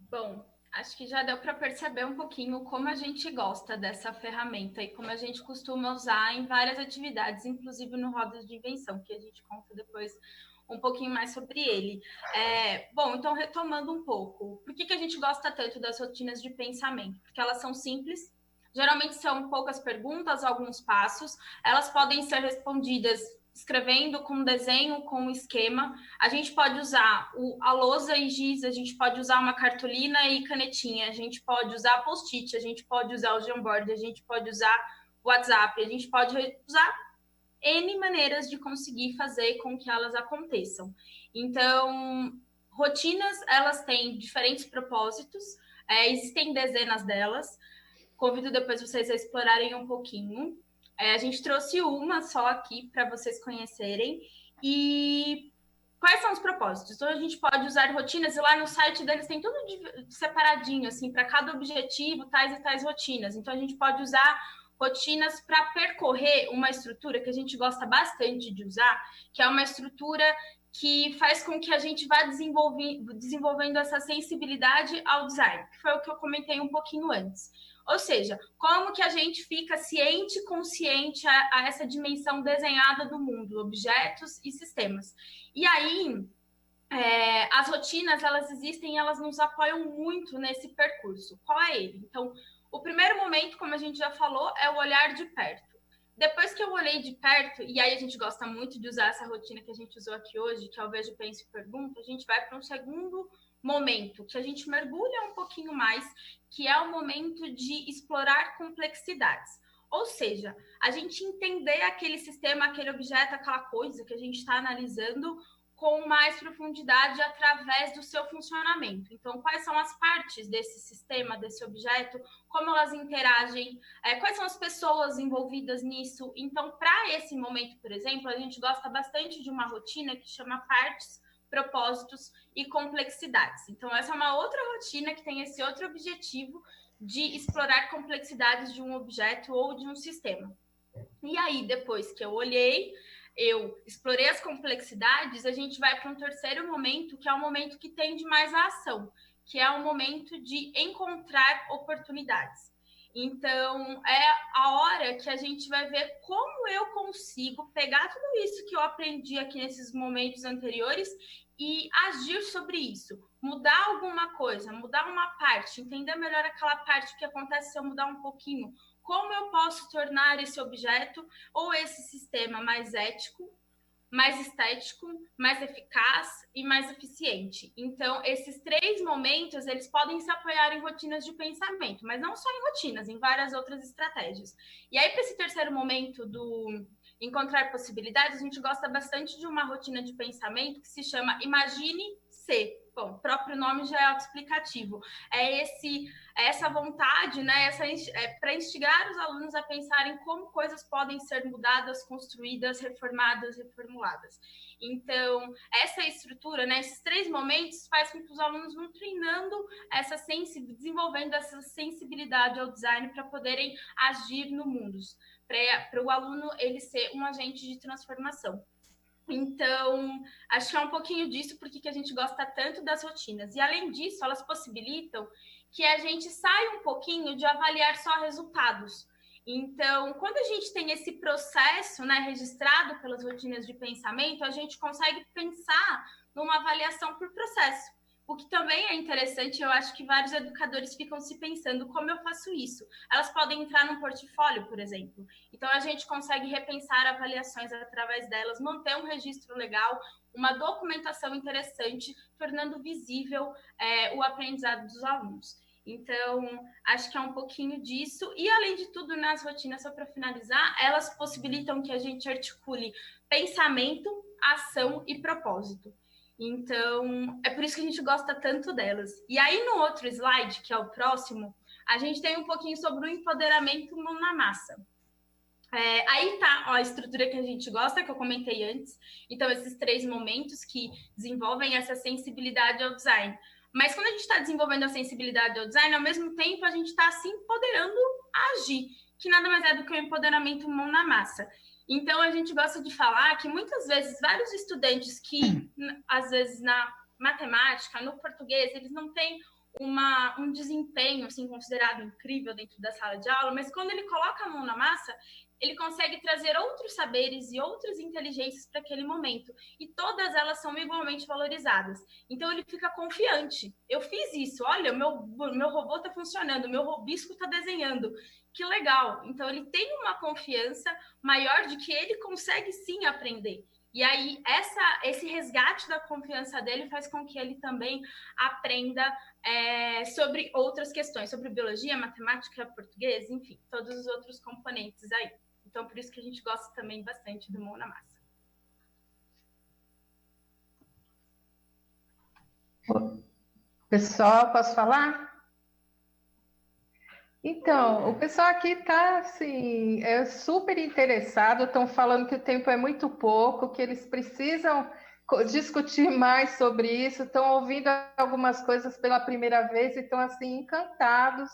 Speaker 3: Bom, Acho que já deu para perceber um pouquinho como a gente gosta dessa ferramenta e como a gente costuma usar em várias atividades, inclusive no Rodas de Invenção, que a gente conta depois um pouquinho mais sobre ele. Bom, então retomando um pouco, por que a gente gosta tanto das rotinas de pensamento? Porque elas são simples, geralmente são poucas perguntas, alguns passos, elas podem ser respondidas escrevendo com desenho, com esquema. A gente pode usar a lousa e giz, a gente pode usar uma cartolina e canetinha, a gente pode usar post-it, a gente pode usar o Jamboard, a gente pode usar o WhatsApp, a gente pode usar N maneiras de conseguir fazer com que elas aconteçam. Então, rotinas, elas têm diferentes propósitos, existem dezenas delas. Convido depois vocês a explorarem um pouquinho. A gente trouxe uma só aqui para vocês conhecerem. E quais são os propósitos? Então, a gente pode usar rotinas, e lá no site deles tem tudo separadinho, assim, para cada objetivo, tais e tais rotinas. Então, a gente pode usar rotinas para percorrer uma estrutura que a gente gosta bastante de usar, que é uma estrutura que faz com que a gente vá desenvolvendo essa sensibilidade ao design, que foi o que eu comentei um pouquinho antes. Ou seja, como que a gente fica ciente e consciente a essa dimensão desenhada do mundo, objetos e sistemas. E aí, as rotinas, elas existem e elas nos apoiam muito nesse percurso. Qual é ele? Então, o primeiro momento, como a gente já falou, é o olhar de perto. Depois que eu olhei de perto, e aí a gente gosta muito de usar essa rotina que a gente usou aqui hoje, que é o vejo, penso e pergunto, a gente vai para um segundo momento, que a gente mergulha um pouquinho mais, que é o momento de explorar complexidades. Ou seja, a gente entender aquele sistema, aquele objeto, aquela coisa que a gente está analisando com mais profundidade através do seu funcionamento. Então, quais são as partes desse sistema, desse objeto, como elas interagem, quais são as pessoas envolvidas nisso. Então, para esse momento, por exemplo, a gente gosta bastante de uma rotina que chama partes, propósitos e complexidades. Então, essa é uma outra rotina que tem esse outro objetivo de explorar complexidades de um objeto ou de um sistema. E aí, depois que eu olhei, eu explorei as complexidades, a gente vai para um terceiro momento, que é o momento que tende mais à ação, que é o momento de encontrar oportunidades. Então, é a hora que a gente vai ver como eu consigo pegar tudo isso que eu aprendi aqui nesses momentos anteriores e agir sobre isso. Mudar alguma coisa, mudar uma parte, entender melhor aquela parte que acontece se eu mudar um pouquinho. Como eu posso tornar esse objeto ou esse sistema mais ético, mais estético, mais eficaz e mais eficiente. Então, esses três momentos, eles podem se apoiar em rotinas de pensamento, mas não só em rotinas, em várias outras estratégias. E aí, para esse terceiro momento do encontrar possibilidades, a gente gosta bastante de uma rotina de pensamento que se chama Imagine Ser. Bom, o próprio nome já é autoexplicativo. É essa vontade, né, para instigar os alunos a pensarem como coisas podem ser mudadas, construídas, reformadas, reformuladas. Então, essa estrutura, né, esses três momentos, faz com que os alunos vão treinando desenvolvendo essa sensibilidade ao design para poderem agir no mundo, para o aluno ele ser um agente de transformação. Então, acho que é um pouquinho disso porque que a gente gosta tanto das rotinas. E, além disso, elas possibilitam que a gente saia um pouquinho de avaliar só resultados. Então, quando a gente tem esse processo, né, registrado pelas rotinas de pensamento, a gente consegue pensar numa avaliação por processo. O que também é interessante, eu acho que vários educadores ficam se pensando como eu faço isso. Elas podem entrar num portfólio, por exemplo. Então, a gente consegue repensar avaliações através delas, manter um registro legal, uma documentação interessante, tornando visível o aprendizado dos alunos. Então, acho que é um pouquinho disso. E, além de tudo, nas rotinas, só para finalizar, elas possibilitam que a gente articule pensamento, ação e propósito. Então, é por isso que a gente gosta tanto delas. E aí, no outro slide, que é o próximo, a gente tem um pouquinho sobre o empoderamento mão na massa. Aí tá a estrutura que a gente gosta, que eu comentei antes. Então, esses três momentos que desenvolvem essa sensibilidade ao design. Mas quando a gente está desenvolvendo a sensibilidade ao design, ao mesmo tempo a gente está se empoderando a agir, que nada mais é do que o empoderamento mão na massa. Então, a gente gosta de falar que muitas vezes vários estudantes que, às vezes, na matemática, no português, eles não têm um desempenho assim, considerado incrível dentro da sala de aula, mas quando ele coloca a mão na massa, ele consegue trazer outros saberes e outras inteligências para aquele momento. E todas elas são igualmente valorizadas. Então, ele fica confiante. Eu fiz isso. Olha, meu robô está funcionando, meu robisco está desenhando. Que legal. Então, ele tem uma confiança maior de que ele consegue sim aprender. E aí, esse resgate da confiança dele faz com que ele também aprenda sobre outras questões, sobre biologia, matemática, português, enfim, todos os outros componentes aí. Então, por isso que a gente gosta também bastante do Mão na Massa.
Speaker 1: Pessoal, posso falar? Então, o pessoal aqui está assim, super interessado, estão falando que o tempo é muito pouco, que eles precisam discutir mais sobre isso, estão ouvindo algumas coisas pela primeira vez e estão assim encantados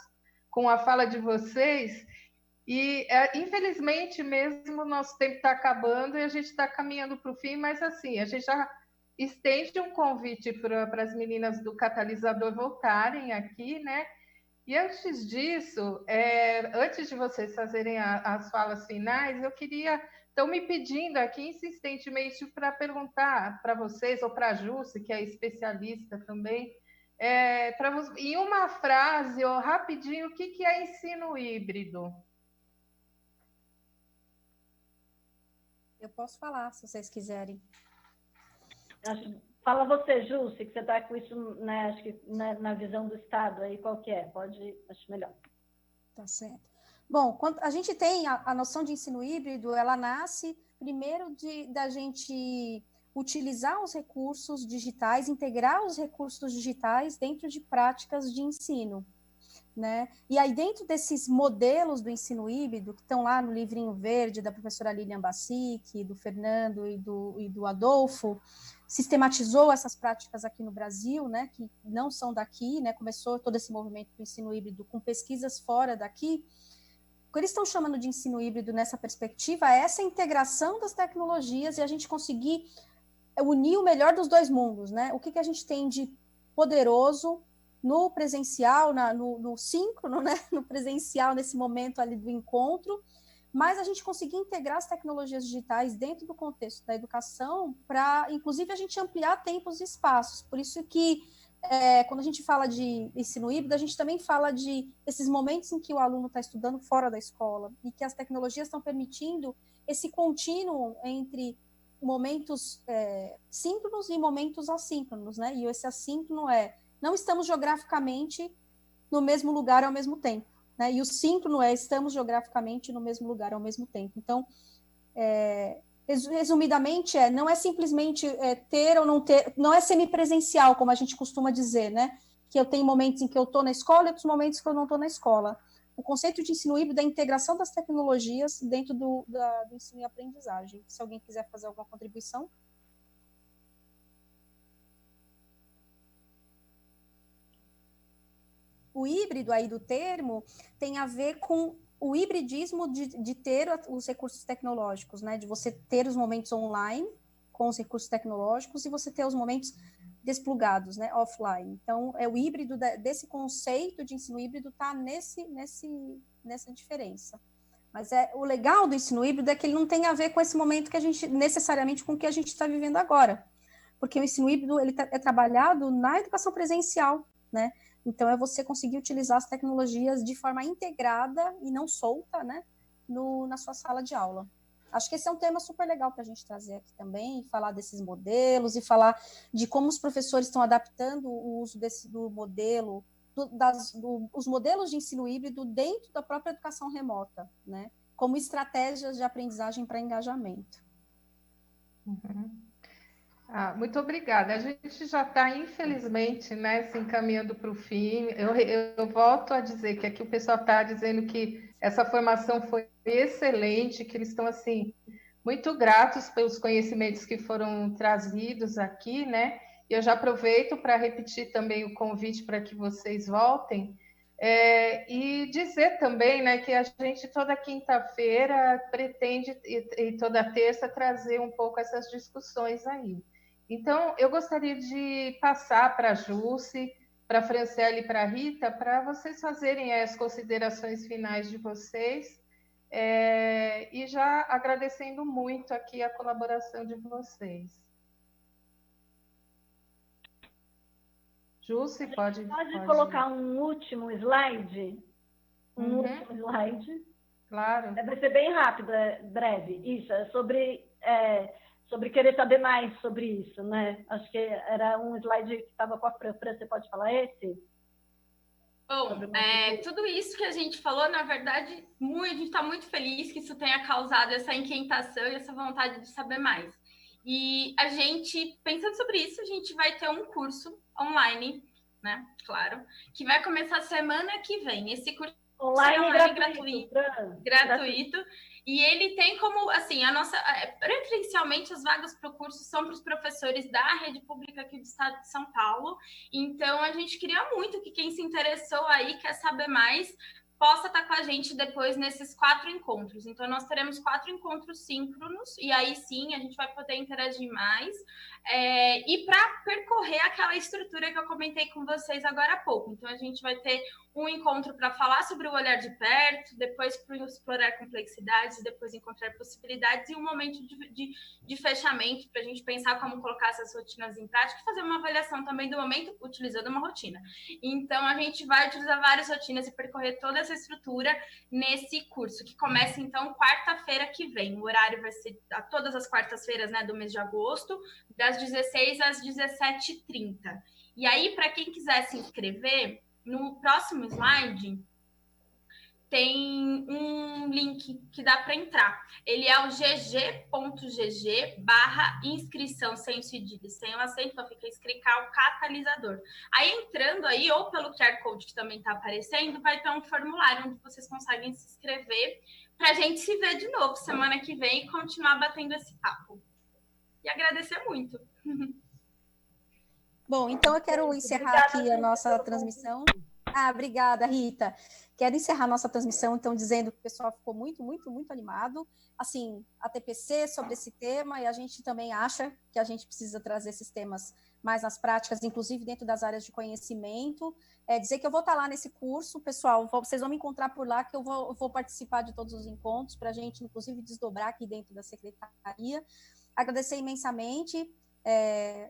Speaker 1: com a fala de vocês. E, infelizmente, mesmo o nosso tempo está acabando e a gente está caminhando para o fim, mas, assim, a gente já estende um convite para as meninas do Catalisador voltarem aqui, né? E antes disso, antes de vocês fazerem as falas finais, eu queria... Estão me pedindo aqui insistentemente para perguntar para vocês, ou para a Jusce, que é especialista também, em uma frase, ou rapidinho, o que é ensino híbrido?
Speaker 4: Eu posso falar, se vocês quiserem.
Speaker 2: Fala você, Jusce, que você está com isso, né, acho que na visão do Estado, aí qual que é? Acho melhor.
Speaker 4: Tá certo. Bom, quando a gente tem a noção de ensino híbrido, ela nasce primeiro da gente utilizar os recursos digitais, integrar os recursos digitais dentro de práticas de ensino. Né? E aí, dentro desses modelos do ensino híbrido, que estão lá no livrinho verde da professora Lilian Bassic, do Fernando e do Adolfo, sistematizou essas práticas aqui no Brasil, né, que não são daqui, né, começou todo esse movimento do ensino híbrido com pesquisas fora daqui. O que eles estão chamando de ensino híbrido nessa perspectiva é essa integração das tecnologias e a gente conseguir unir o melhor dos dois mundos, né? O que a gente tem de poderoso no presencial, no síncrono, né? No presencial, nesse momento ali do encontro, mas a gente conseguir integrar as tecnologias digitais dentro do contexto da educação para, inclusive, a gente ampliar tempos e espaços. Por isso que, quando a gente fala de ensino híbrido, a gente também fala de esses momentos em que o aluno está estudando fora da escola e que as tecnologias estão permitindo esse contínuo entre momentos síncronos e momentos assíncronos, né? E esse assíncrono não estamos geograficamente no mesmo lugar ao mesmo tempo, né? E o síncrono estamos geograficamente no mesmo lugar ao mesmo tempo. Então, resumidamente, não é simplesmente ter ou não ter, não é semipresencial, como a gente costuma dizer, né? Que eu tenho momentos em que eu estou na escola e outros momentos que eu não estou na escola. O conceito de ensino híbrido é a integração das tecnologias dentro do ensino e aprendizagem. Se alguém quiser fazer alguma contribuição. O híbrido aí do termo tem a ver com o hibridismo de ter os recursos tecnológicos, né? De você ter os momentos online com os recursos tecnológicos e você ter os momentos desplugados, né? Offline. Então, o híbrido desse conceito de ensino híbrido está nessa diferença. Mas o legal do ensino híbrido é que ele não tem a ver com esse momento que a gente, necessariamente com o que a gente está vivendo agora. Porque o ensino híbrido ele é trabalhado na educação presencial, né? Então, é você conseguir utilizar as tecnologias de forma integrada e não solta, né, na sua sala de aula. Acho que esse é um tema super legal para a gente trazer aqui também, falar desses modelos e falar de como os professores estão adaptando o uso do modelo, os modelos de ensino híbrido dentro da própria educação remota, né, como estratégias de aprendizagem para engajamento.
Speaker 1: Uhum. Muito obrigada. A gente já está, infelizmente, né, se encaminhando para o fim. Eu volto a dizer que aqui o pessoal está dizendo que essa formação foi excelente, que eles estão, assim, muito gratos pelos conhecimentos que foram trazidos aqui, né? E eu já aproveito para repetir também o convite para que vocês voltem. E dizer também, né, que a gente toda quinta-feira pretende, e toda terça, trazer um pouco essas discussões aí. Então, eu gostaria de passar para a Jusce, para a Franciele e para a Rita, para vocês fazerem as considerações finais de vocês, e já agradecendo muito aqui a colaboração de vocês. Jussi, pode
Speaker 2: colocar um último slide? Último slide.
Speaker 1: Claro.
Speaker 2: Vai ser bem rápido, breve. Isso, é sobre querer saber mais sobre isso, né? Acho que era um slide que estava com a Fran. Você pode falar esse?
Speaker 3: Bom, tudo isso que a gente falou, na verdade, a gente está muito feliz que isso tenha causado essa inquietação e essa vontade de saber mais. E a gente, pensando sobre isso, a gente vai ter um curso online, né? Claro, que vai começar semana que vem. Esse curso
Speaker 2: online
Speaker 3: gratuito. E ele tem como, assim, preferencialmente as vagas para o curso são para os professores da rede pública aqui do estado de São Paulo. Então, a gente queria muito que quem se interessou aí, quer saber mais, possa estar com a gente depois nesses 4 encontros. Então, nós teremos 4 encontros síncronos, e aí sim a gente vai poder interagir mais. E para percorrer aquela estrutura que eu comentei com vocês agora há pouco. Então, a gente vai ter um encontro para falar sobre o olhar de perto, depois para explorar complexidades, depois encontrar possibilidades, e um momento de fechamento para a gente pensar como colocar essas rotinas em prática e fazer uma avaliação também do momento utilizando uma rotina. Então, a gente vai utilizar várias rotinas e percorrer toda essa estrutura nesse curso, que começa, então, quarta-feira que vem. O horário vai ser todas as quartas-feiras, né, do mês de agosto, das 16 às 17h30. E aí, para quem quiser se inscrever, no próximo slide tem um link que dá para entrar. Ele é o gg.gg/inscrição, sem cedilha, sem o acento, então fica escrical catalisador. Aí entrando aí, ou pelo QR Code que também está aparecendo, vai ter um formulário onde vocês conseguem se inscrever para a gente se ver de novo semana que vem e continuar batendo esse papo. E agradecer muito.
Speaker 4: Bom, então eu quero encerrar aqui a nossa transmissão. Obrigada, Rita. Quero encerrar a nossa transmissão, então, dizendo que o pessoal ficou muito, muito, muito animado. Assim, a TPC sobre esse tema, e a gente também acha que a gente precisa trazer esses temas mais nas práticas, inclusive dentro das áreas de conhecimento. Dizer que eu vou estar lá nesse curso, pessoal, vocês vão me encontrar por lá, que eu vou participar de todos os encontros, para a gente, inclusive, desdobrar aqui dentro da secretaria. Agradecer imensamente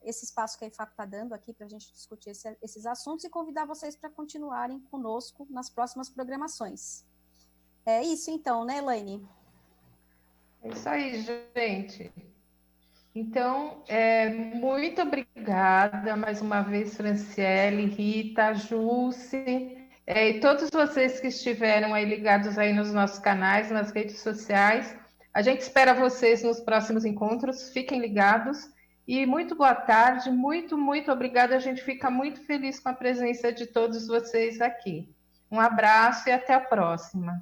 Speaker 4: esse espaço que a IFAP está dando aqui para a gente discutir esses assuntos e convidar vocês para continuarem conosco nas próximas programações. É isso então, né, Elaine?
Speaker 1: É isso aí, gente. Então, muito obrigada mais uma vez, Franciele, Rita, Jussi, e todos vocês que estiveram aí ligados aí nos nossos canais, nas redes sociais. A gente espera vocês nos próximos encontros, fiquem ligados. E muito boa tarde, muito, muito obrigada. A gente fica muito feliz com a presença de todos vocês aqui. Um abraço e até a próxima.